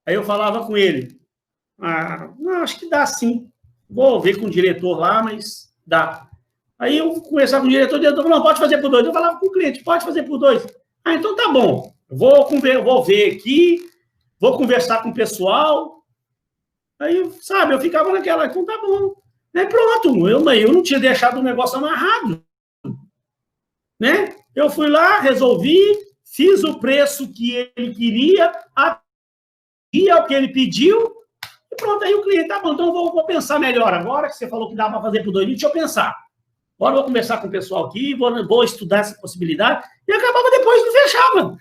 Aí eu falava com ele. Não, acho que dá sim. Vou ver com o diretor lá, mas dá. Aí eu conversava com o diretor falou, não, pode fazer por 2. Eu falava com o cliente, pode fazer por 2. Então tá bom. Vou ver aqui, vou conversar com o pessoal. Aí, sabe, eu ficava naquela, então tá bom. Aí pronto, eu não tinha deixado o negócio amarrado. Né? Eu fui lá, resolvi, fiz o preço que ele queria, atendi ao que ele pediu, e pronto, aí o cliente, tá bom, então vou pensar melhor. Agora que você falou que dá para fazer por 2.000, deixa eu pensar. Agora eu vou conversar com o pessoal aqui, vou estudar essa possibilidade, e acabava depois, não fechava.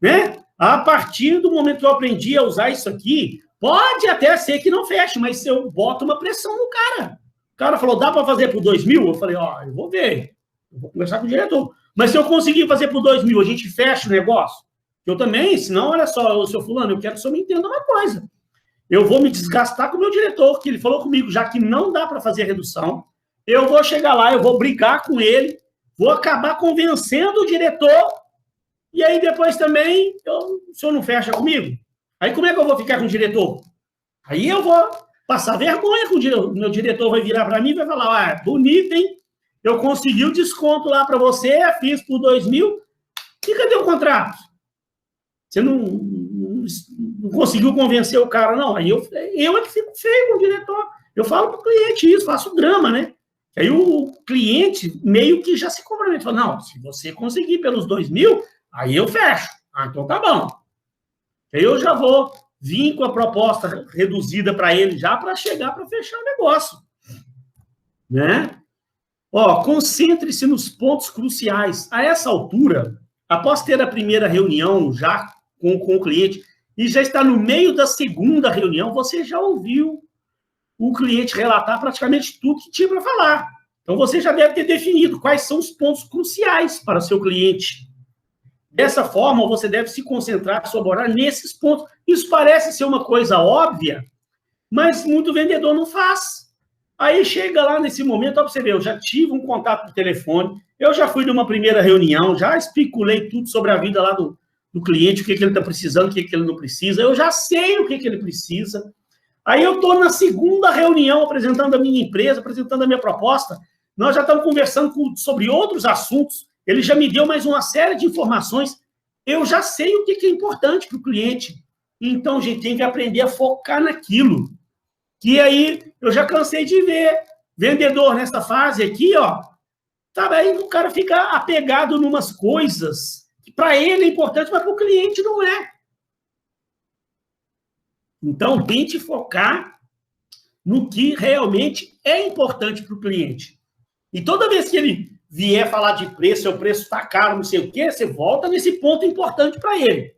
Né? A partir do momento que eu aprendi a usar isso aqui, pode até ser que não feche, mas eu boto uma pressão no cara. O cara falou, dá para fazer por 2.000? Eu falei, eu vou ver. Eu vou conversar com o diretor. Mas se eu conseguir fazer por 2.000, a gente fecha o negócio? Eu também, senão, olha só, seu fulano, eu quero que o senhor me entenda uma coisa. Eu vou me desgastar com o meu diretor, que ele falou comigo, já que não dá para fazer redução, eu vou chegar lá, eu vou brigar com ele, vou acabar convencendo o diretor, e aí depois também, o senhor não fecha comigo? Aí como é que eu vou ficar com o diretor? Aí eu vou passar vergonha com o diretor. O meu diretor vai virar para mim e vai falar, bonito, hein? Eu consegui o desconto lá para você, fiz por 2.000, e cadê o contrato? Você não conseguiu convencer o cara, não. Aí eu é que fico feio com o diretor. Eu falo para o cliente isso, faço drama, né? Aí o cliente meio que já se compromete. Fala, não, se você conseguir pelos 2.000, aí eu fecho. Então tá bom. Aí eu já vou vir com a proposta reduzida para ele já para chegar para fechar o negócio. Né? Concentre-se nos pontos cruciais. A essa altura, após ter a primeira reunião já com o cliente e já está no meio da segunda reunião, você já ouviu o cliente relatar praticamente tudo que tinha para falar. Então, você já deve ter definido quais são os pontos cruciais para o seu cliente. Dessa forma, você deve se concentrar, sobrar nesses pontos. Isso parece ser uma coisa óbvia, mas muito vendedor não faz. Aí chega lá nesse momento, para você ver, eu já tive um contato por telefone, eu já fui numa primeira reunião, já especulei tudo sobre a vida lá do cliente, o que ele está precisando, o que ele não precisa, eu já sei o que ele precisa. Aí eu estou na segunda reunião apresentando a minha empresa, apresentando a minha proposta, nós já estamos conversando sobre outros assuntos, ele já me deu mais uma série de informações, eu já sei o que é importante para o cliente. Então, a gente tem que aprender a focar naquilo. Que aí eu já cansei de ver vendedor nessa fase aqui, sabe, aí o cara fica apegado em umas coisas que para ele é importante, mas para o cliente não é. Então, tente focar no que realmente é importante para o cliente. E toda vez que ele vier falar de preço, o preço está caro, não sei o quê, você volta nesse ponto importante para ele.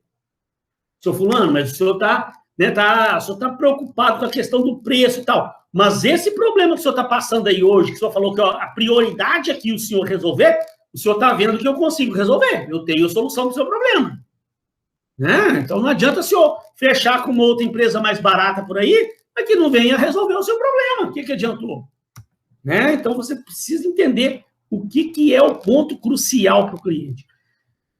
Seu fulano, mas o senhor está... o senhor está preocupado com a questão do preço e tal, mas esse problema que o senhor está passando aí hoje, que o senhor falou que a prioridade aqui é o senhor resolver, o senhor está vendo que eu consigo resolver, eu tenho a solução do seu problema. Né? Então não adianta o senhor fechar com uma outra empresa mais barata por aí, mas que não venha resolver o seu problema. O que adiantou? Né? Então você precisa entender o que é o ponto crucial para o cliente.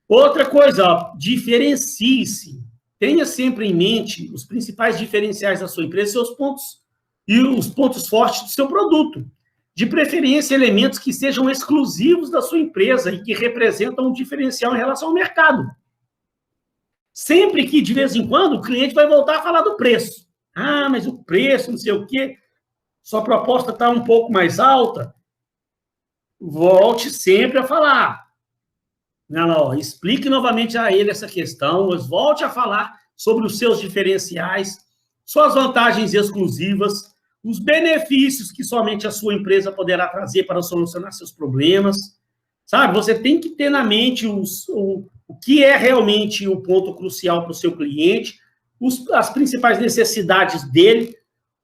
Outra coisa, diferencie-se. Tenha sempre em mente os principais diferenciais da sua empresa, seus pontos e os pontos fortes do seu produto. De preferência, elementos que sejam exclusivos da sua empresa e que representam um diferencial em relação ao mercado. Sempre que, de vez em quando, o cliente vai voltar a falar do preço. Mas o preço, não sei o quê, sua proposta está um pouco mais alta. Volte sempre a falar. Não, explique novamente a ele essa questão, mas volte a falar sobre os seus diferenciais, suas vantagens exclusivas, os benefícios que somente a sua empresa poderá trazer para solucionar seus problemas, sabe? Você tem que ter na mente o que é realmente o ponto crucial para o seu cliente, as principais necessidades dele,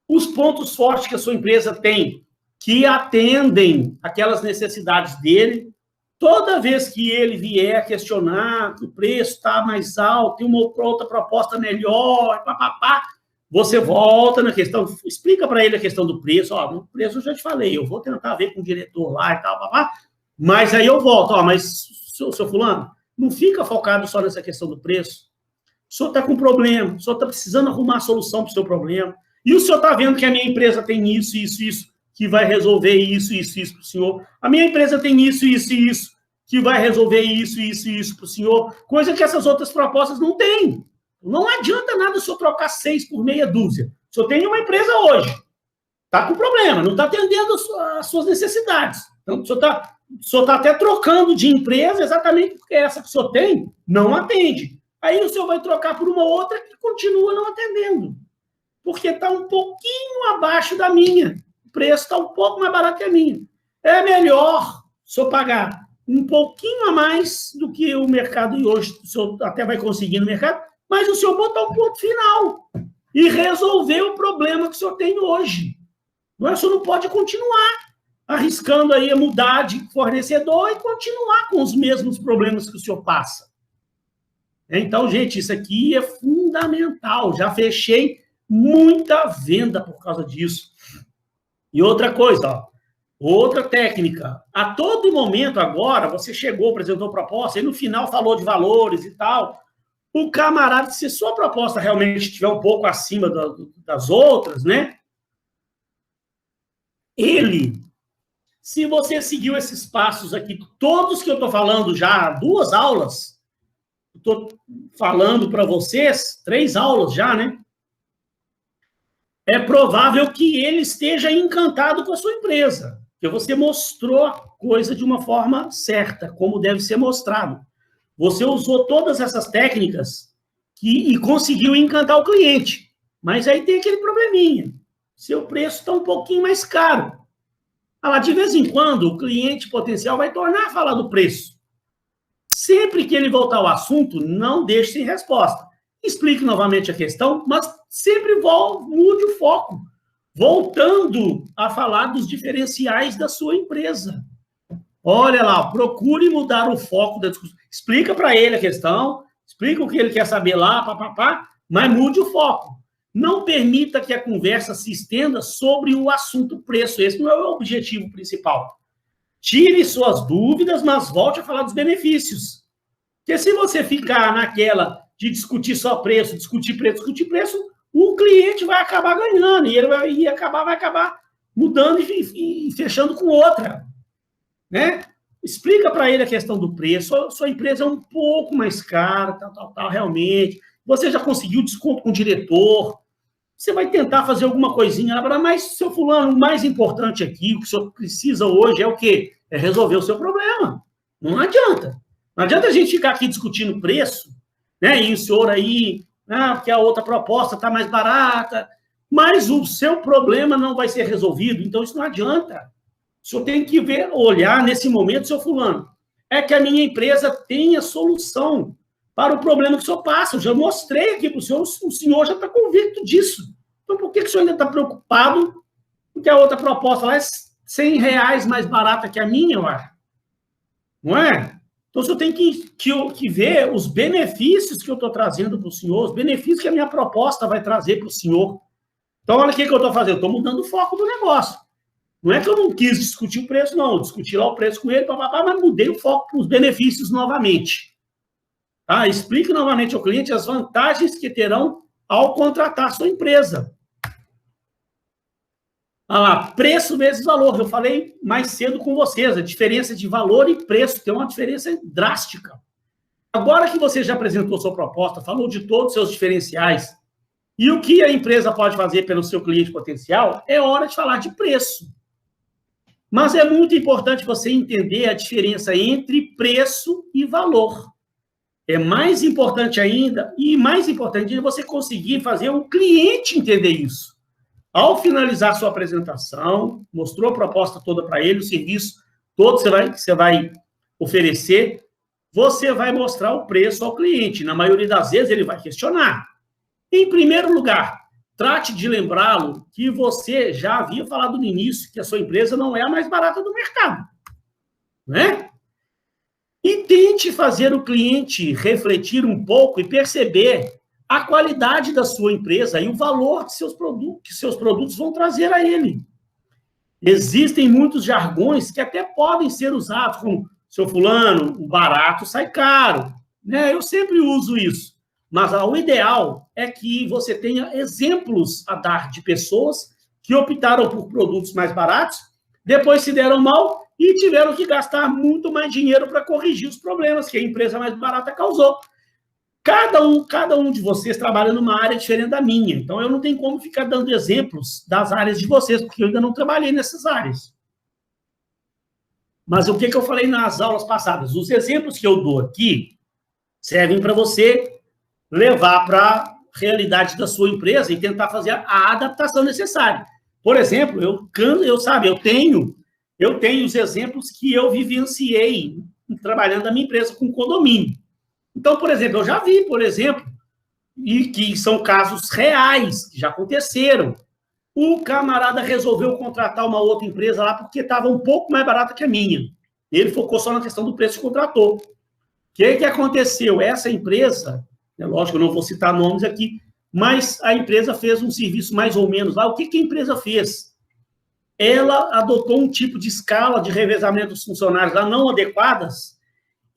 os pontos fortes que a sua empresa tem, que atendem aquelas necessidades dele. Toda vez que ele vier questionar que o preço está mais alto, tem uma outra proposta melhor, papapá, você volta na questão, explica para ele a questão do preço. Ó, no preço eu já te falei, eu vou tentar ver com o diretor lá e tal, papá, mas aí eu volto. Ó, mas, seu fulano, não fica focado só nessa questão do preço. O senhor está com problema, o senhor está precisando arrumar a solução para o seu problema. E o senhor está vendo que a minha empresa tem isso, que vai resolver isso para o senhor. A minha empresa tem isso, que vai resolver isso para o senhor. Coisa que essas outras propostas não têm. Não adianta nada o senhor trocar 6 por meia dúzia. O senhor tem uma empresa hoje, está com problema, não está atendendo as suas necessidades. Então, o senhor está até trocando de empresa exatamente porque essa que o senhor tem não atende. Aí o senhor vai trocar por uma outra que continua não atendendo. Porque está um pouquinho abaixo da minha. O preço está um pouco mais barato que a minha. É melhor o senhor pagar um pouquinho a mais do que o mercado e hoje o senhor até vai conseguir no mercado, mas o senhor botar um ponto final e resolver o problema que o senhor tem hoje. O senhor não pode continuar arriscando aí a mudar de fornecedor e continuar com os mesmos problemas que o senhor passa. Então, gente, isso aqui é fundamental. Já fechei muita venda por causa disso. E outra coisa, ó, outra técnica. A todo momento agora, você chegou, apresentou proposta, e no final falou de valores e tal. O camarada, se sua proposta realmente estiver um pouco acima das outras, né? Ele, se você seguiu esses passos aqui, todos que eu estou falando já, 2 aulas, estou falando para vocês, 3 aulas já, né? É provável que ele esteja encantado com a sua empresa, porque você mostrou a coisa de uma forma certa, como deve ser mostrado. Você usou todas essas técnicas e conseguiu encantar o cliente. Mas aí tem aquele probleminha. Seu preço está um pouquinho mais caro. De vez em quando, o cliente potencial vai tornar a falar do preço. Sempre que ele voltar ao assunto, não deixe sem resposta. Explique novamente a questão, mas sempre mude o foco, voltando a falar dos diferenciais da sua empresa. Olha lá, procure mudar o foco da discussão. Explica para ele a questão, explica o que ele quer saber lá, mas mude o foco. Não permita que a conversa se estenda sobre o assunto preço. Esse não é o objetivo principal. Tire suas dúvidas, mas volte a falar dos benefícios. Porque se você ficar naquela de discutir só preço, discutir preço, o cliente vai acabar ganhando e ele vai acabar mudando e fechando com outra. Né? Explica para ele a questão do preço. Sua empresa é um pouco mais cara, tal, realmente. Você já conseguiu desconto com o diretor. Você vai tentar fazer alguma coisinha, mas, seu fulano, o mais importante aqui, o que o senhor precisa hoje é o quê? É resolver o seu problema. Não adianta. Não adianta a gente ficar aqui discutindo preço, né? E o senhor aí, porque a outra proposta está mais barata, mas o seu problema não vai ser resolvido, então isso não adianta. O senhor tem que olhar nesse momento, seu fulano, é que a minha empresa tem a solução para o problema que o senhor passa. Eu já mostrei aqui para o senhor já está convicto disso. Então, por que o senhor ainda está preocupado porque a outra proposta lá é R$100 mais barata que a minha, ué? Não é? Então, o senhor tem que ver os benefícios que eu estou trazendo para o senhor, os benefícios que a minha proposta vai trazer para o senhor. Então, olha o que eu estou fazendo. Eu estou mudando o foco do negócio. Não é que eu não quis discutir o preço, não. Eu discuti lá o preço com ele, mas mudei o foco para os benefícios novamente. Explique novamente ao cliente as vantagens que terão ao contratar a sua empresa. Preço vezes valor. Eu falei mais cedo com vocês, a diferença de valor e preço tem uma diferença drástica. Agora que você já apresentou sua proposta, falou de todos os seus diferenciais, e o que a empresa pode fazer pelo seu cliente potencial, é hora de falar de preço. Mas é muito importante você entender a diferença entre preço e valor. É mais importante ainda, e mais importante ainda, você conseguir fazer o cliente entender isso. Ao finalizar sua apresentação, mostrou a proposta toda para ele, o serviço todo que você vai oferecer, você vai mostrar o preço ao cliente. Na maioria das vezes, ele vai questionar. Em primeiro lugar, trate de lembrá-lo que você já havia falado no início que a sua empresa não é a mais barata do mercado, né? E tente fazer o cliente refletir um pouco e perceber a qualidade da sua empresa e o valor que seus produtos vão trazer a ele. Existem muitos jargões que até podem ser usados, como, seu fulano, o barato sai caro, né? Eu sempre uso isso. Mas o ideal é que você tenha exemplos a dar de pessoas que optaram por produtos mais baratos, depois se deram mal e tiveram que gastar muito mais dinheiro para corrigir os problemas que a empresa mais barata causou. Cada um de vocês trabalha numa área diferente da minha, então eu não tenho como ficar dando exemplos das áreas de vocês, porque eu ainda não trabalhei nessas áreas. Mas o que eu falei nas aulas passadas? Os exemplos que eu dou aqui servem para você levar para a realidade da sua empresa e tentar fazer a adaptação necessária. Por exemplo, eu tenho os exemplos que eu vivenciei trabalhando na minha empresa com condomínio. Então, por exemplo, eu já vi, e que são casos reais, que já aconteceram. O camarada resolveu contratar uma outra empresa lá porque estava um pouco mais barata que a minha. Ele focou só na questão do preço e contratou. O que aconteceu? Essa empresa, lógico, eu não vou citar nomes aqui, mas a empresa fez um serviço mais ou menos lá. O que a empresa fez? Ela adotou um tipo de escala de revezamento dos funcionários lá não adequadas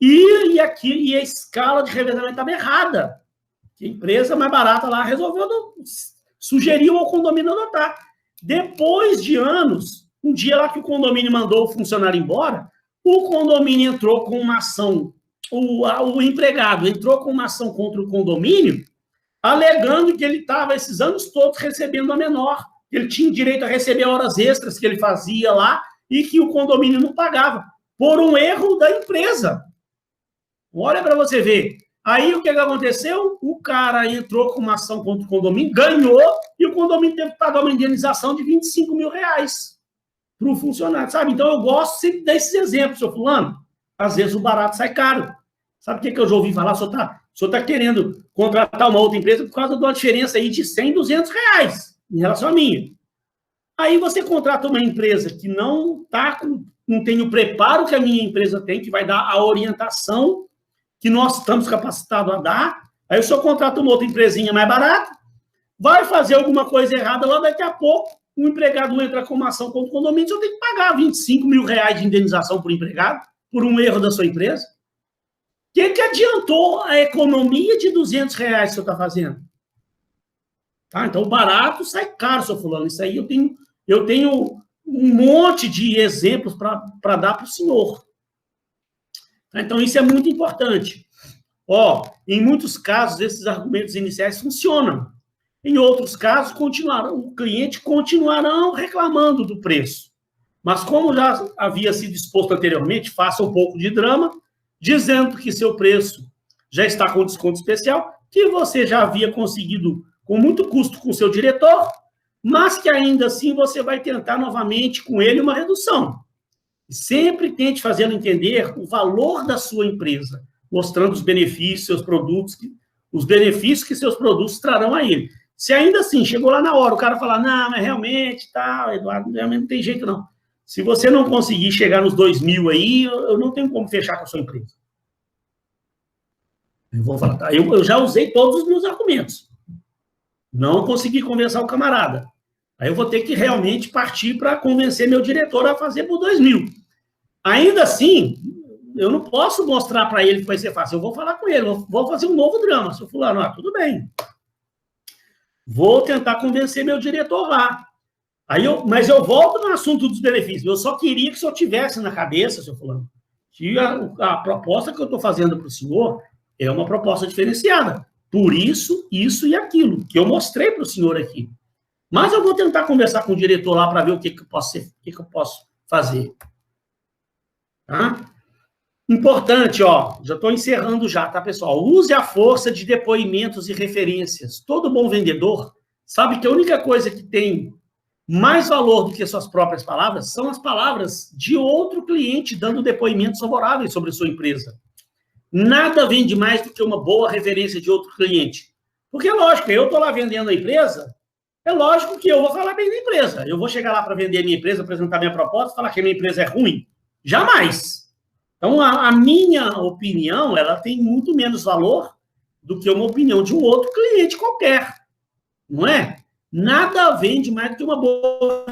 e a escala de revezamento estava errada. A empresa mais barata lá sugeriu ao condomínio adotar. Depois de anos, um dia lá que o condomínio mandou o funcionário embora, o condomínio entrou com uma ação, o empregado entrou com uma ação contra o condomínio, alegando que ele estava esses anos todos recebendo a menor, que ele tinha direito a receber horas extras que ele fazia lá e que o condomínio não pagava, por um erro da empresa. Olha para você ver. Aí, o que aconteceu? O cara entrou com uma ação contra o condomínio, ganhou, e o condomínio teve que pagar uma indenização de R$25 mil para o funcionário, sabe? Então, eu gosto sempre desses exemplos, seu fulano. Às vezes, o barato sai caro. Sabe o que eu já ouvi falar? O senhor está querendo contratar uma outra empresa por causa de uma diferença aí de R$100, R$200 em relação à minha. Aí, você contrata uma empresa que não tem o preparo que a minha empresa tem, que vai dar a orientação que nós estamos capacitados a dar, aí o senhor contrata uma outra empresinha mais barata, vai fazer alguma coisa errada lá, daqui a pouco o empregado entra com uma ação contra o condomínio, o senhor tem que pagar R$25 mil de indenização por empregado, por um erro da sua empresa. O que adiantou a economia de R$200 que o senhor está fazendo? Tá? Então, o barato sai caro, seu fulano. Isso aí eu tenho um monte de exemplos para dar para o senhor. Então, isso é muito importante. Em muitos casos, esses argumentos iniciais funcionam. Em outros casos, o cliente continuará reclamando do preço. Mas, como já havia sido exposto anteriormente, faça um pouco de drama, dizendo que seu preço já está com desconto especial, que você já havia conseguido com muito custo com o seu diretor, mas que ainda assim você vai tentar novamente com ele uma redução. Sempre tente fazê-lo entender o valor da sua empresa, mostrando os benefícios, seus produtos, os benefícios que seus produtos trarão a ele. Se ainda assim, chegou lá na hora, o cara falar, não, mas realmente, Eduardo, realmente não tem jeito não. Se você não conseguir chegar nos 2.000 aí, eu não tenho como fechar com a sua empresa. Eu vou falar, tá, eu já usei todos os meus argumentos. Não consegui convencer o camarada. Aí eu vou ter que realmente partir para convencer meu diretor a fazer por 2.000. Ainda assim, eu não posso mostrar para ele que vai ser fácil. Eu vou falar com ele, vou fazer um novo drama. Seu fulano, tudo bem. Vou tentar convencer meu diretor lá. Mas eu volto no assunto dos benefícios. Eu só queria que o senhor tivesse na cabeça, seu fulano, que a proposta que eu estou fazendo para o senhor é uma proposta diferenciada. Por isso, isso e aquilo, que eu mostrei para o senhor aqui. Mas eu vou tentar conversar com o diretor lá para ver o que eu posso fazer. Tá? Importante, já estou encerrando já, tá, pessoal? Use a força de depoimentos e referências. Todo bom vendedor sabe que a única coisa que tem mais valor do que suas próprias palavras são as palavras de outro cliente dando depoimentos favoráveis sobre a sua empresa. Nada vende mais do que uma boa referência de outro cliente. Porque, lógico, eu estou lá vendendo a empresa, é lógico que eu vou falar bem da empresa. Eu vou chegar lá para vender a minha empresa, apresentar minha proposta, falar que a minha empresa é ruim. Jamais. Então, a minha opinião, ela tem muito menos valor do que uma opinião de um outro cliente qualquer. Não é? Nada vende mais do que uma boa...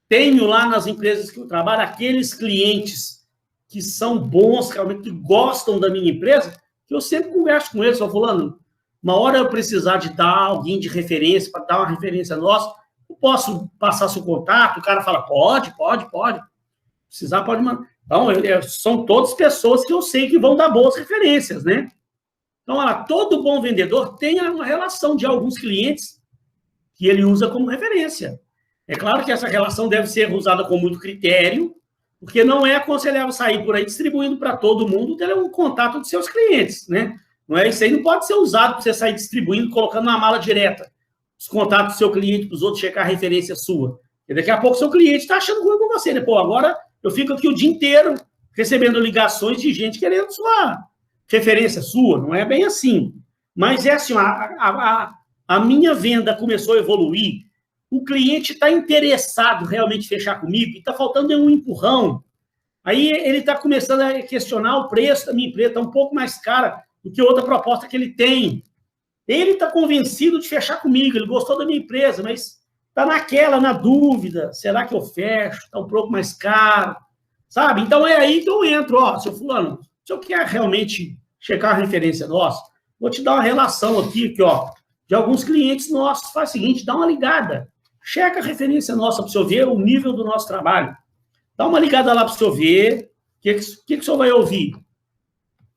Tenho lá nas empresas que eu trabalho aqueles clientes que são bons, realmente que gostam da minha empresa, que eu sempre converso com eles, fulano, uma hora eu precisar de dar alguém de referência, para dar uma referência nossa, eu posso passar seu contato? O cara fala, pode. Precisar, pode mandar. Então, são todas pessoas que eu sei que vão dar boas referências, né? Então, olha, todo bom vendedor tem uma relação de alguns clientes que ele usa como referência. É claro que essa relação deve ser usada com muito critério, porque não é aconselhável sair por aí distribuindo para todo mundo o contato dos seus clientes, né? Não é, isso aí não pode ser usado para você sair distribuindo, colocando na mala direta os contatos do seu cliente para os outros checar a referência sua. E daqui a pouco seu cliente está achando ruim com você, né? Pô, agora eu fico aqui o dia inteiro recebendo ligações de gente querendo sua referência sua. Não é bem assim. Mas é assim, a minha venda começou a evoluir, o cliente está interessado realmente em fechar comigo e está faltando um empurrão. Aí ele está começando a questionar o preço da minha empresa, está um pouco mais cara do que outra proposta que ele tem. Ele está convencido de fechar comigo, ele gostou da minha empresa, mas está na dúvida, será que eu fecho? Está um pouco mais caro, sabe? Então é aí que eu entro, seu fulano, se eu quer realmente checar a referência nossa, vou te dar uma relação aqui, de alguns clientes nossos, faz o seguinte, dá uma ligada, checa a referência nossa para o senhor ver o nível do nosso trabalho. Dá uma ligada lá para o senhor ver o que o senhor vai ouvir.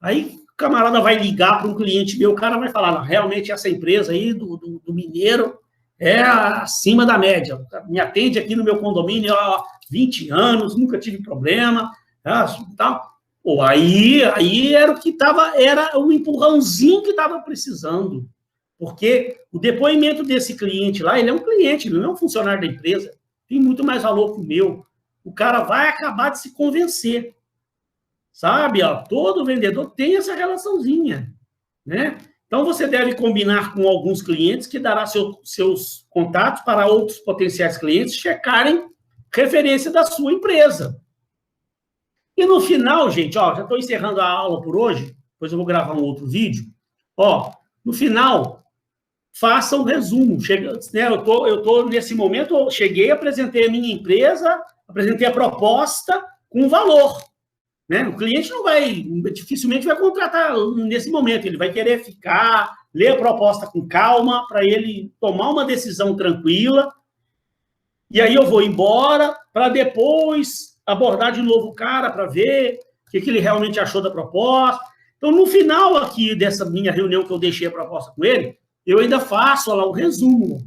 Aí o camarada vai ligar para um cliente meu, o cara vai falar, não, realmente essa empresa aí do Mineiro é acima da média. Me atende aqui no meu condomínio há 20 anos, nunca tive problema. Tal. Pô, aí era o que era o empurrãozinho que estava precisando. Porque o depoimento desse cliente lá, ele é um cliente, ele não é um funcionário da empresa, tem muito mais valor que o meu. O cara vai acabar de se convencer. Sabe? Todo vendedor tem essa relaçãozinha, né? Então, você deve combinar com alguns clientes que dará seus contatos para outros potenciais clientes checarem referência da sua empresa. E no final, gente, já estou encerrando a aula por hoje, depois eu vou gravar um outro vídeo. No final, faça um resumo. Eu tô nesse momento, eu cheguei, apresentei a minha empresa, apresentei a proposta com valor. Né? O cliente dificilmente vai contratar nesse momento, ele vai querer ficar, ler a proposta com calma, para ele tomar uma decisão tranquila, e aí eu vou embora, para depois abordar de novo o cara, para ver o que ele realmente achou da proposta. Então, no final aqui dessa minha reunião que eu deixei a proposta com ele, eu ainda faço lá o resumo.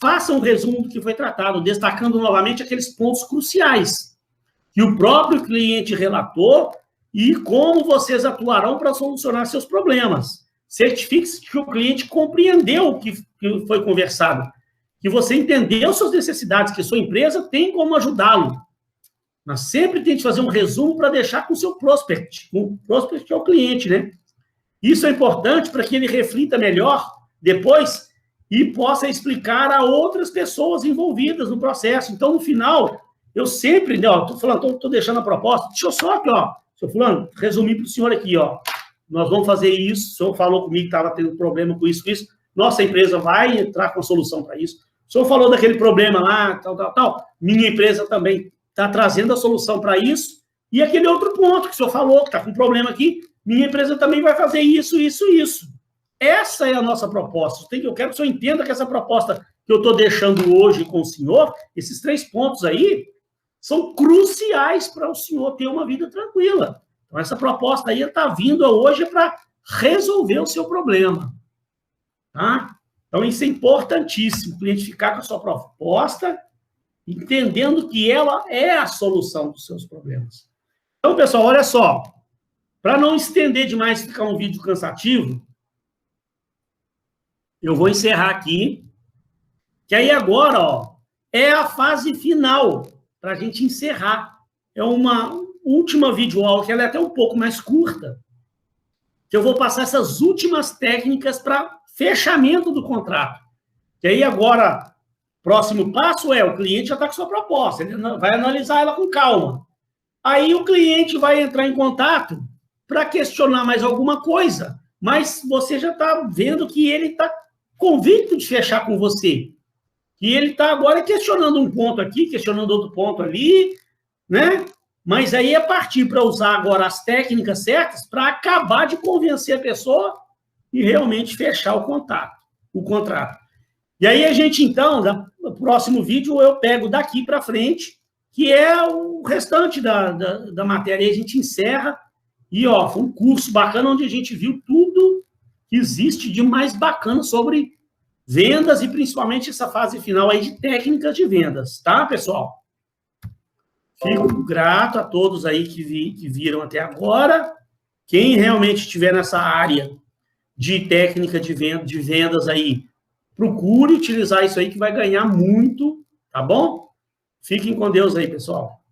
Faça um resumo do que foi tratado, destacando novamente aqueles pontos cruciais que o próprio cliente relatou e como vocês atuarão para solucionar seus problemas. Certifique-se que o cliente compreendeu o que foi conversado, que você entendeu suas necessidades, que sua empresa tem como ajudá-lo. Mas sempre tente fazer um resumo para deixar com o seu prospect. O prospect é o cliente, né? Isso é importante para que ele reflita melhor depois e possa explicar a outras pessoas envolvidas no processo. Então, no final, eu sempre, estou deixando a proposta, deixa eu só aqui, seu fulano, resumir para o senhor aqui, nós vamos fazer isso, o senhor falou comigo que estava tendo problema com isso, nossa empresa vai entrar com a solução para isso, o senhor falou daquele problema lá, tal, minha empresa também está trazendo a solução para isso, e aquele outro ponto que o senhor falou, que está com problema aqui, minha empresa também vai fazer isso. Essa é a nossa proposta. Eu quero que o senhor entenda que essa proposta que eu estou deixando hoje com o senhor, esses 3 pontos aí, são cruciais para o senhor ter uma vida tranquila. Então, essa proposta aí está vindo hoje para resolver o seu problema. Tá? Então, isso é importantíssimo, o cliente ficar com a sua proposta, entendendo que ela é a solução dos seus problemas. Então, pessoal, olha só, para não estender demais e ficar um vídeo cansativo, eu vou encerrar aqui Que aí agora, ó, é a fase final, para a gente encerrar. É uma última videoaula, que ela é até um pouco mais curta, que eu vou passar essas últimas técnicas para fechamento do contrato. Que aí agora, próximo passo é, o cliente já está com sua proposta, ele vai analisar ela com calma. Aí o cliente vai entrar em contato para questionar mais alguma coisa, mas você já está vendo que ele está convicto de fechar com você. Que ele está agora questionando um ponto aqui, questionando outro ponto ali, né? Mas aí é partir para usar agora as técnicas certas para acabar de convencer a pessoa e realmente fechar o contrato. E aí a gente, então, no próximo vídeo, eu pego daqui para frente, que é o restante da matéria. Aí a gente encerra e, ó, foi um curso bacana onde a gente viu tudo que existe de mais bacana sobre vendas e principalmente essa fase final aí de técnicas de vendas, tá, pessoal? Fico grato a todos aí que viram até agora. Quem realmente estiver nessa área de técnica de vendas aí, procure utilizar isso aí que vai ganhar muito, tá bom? Fiquem com Deus aí, pessoal.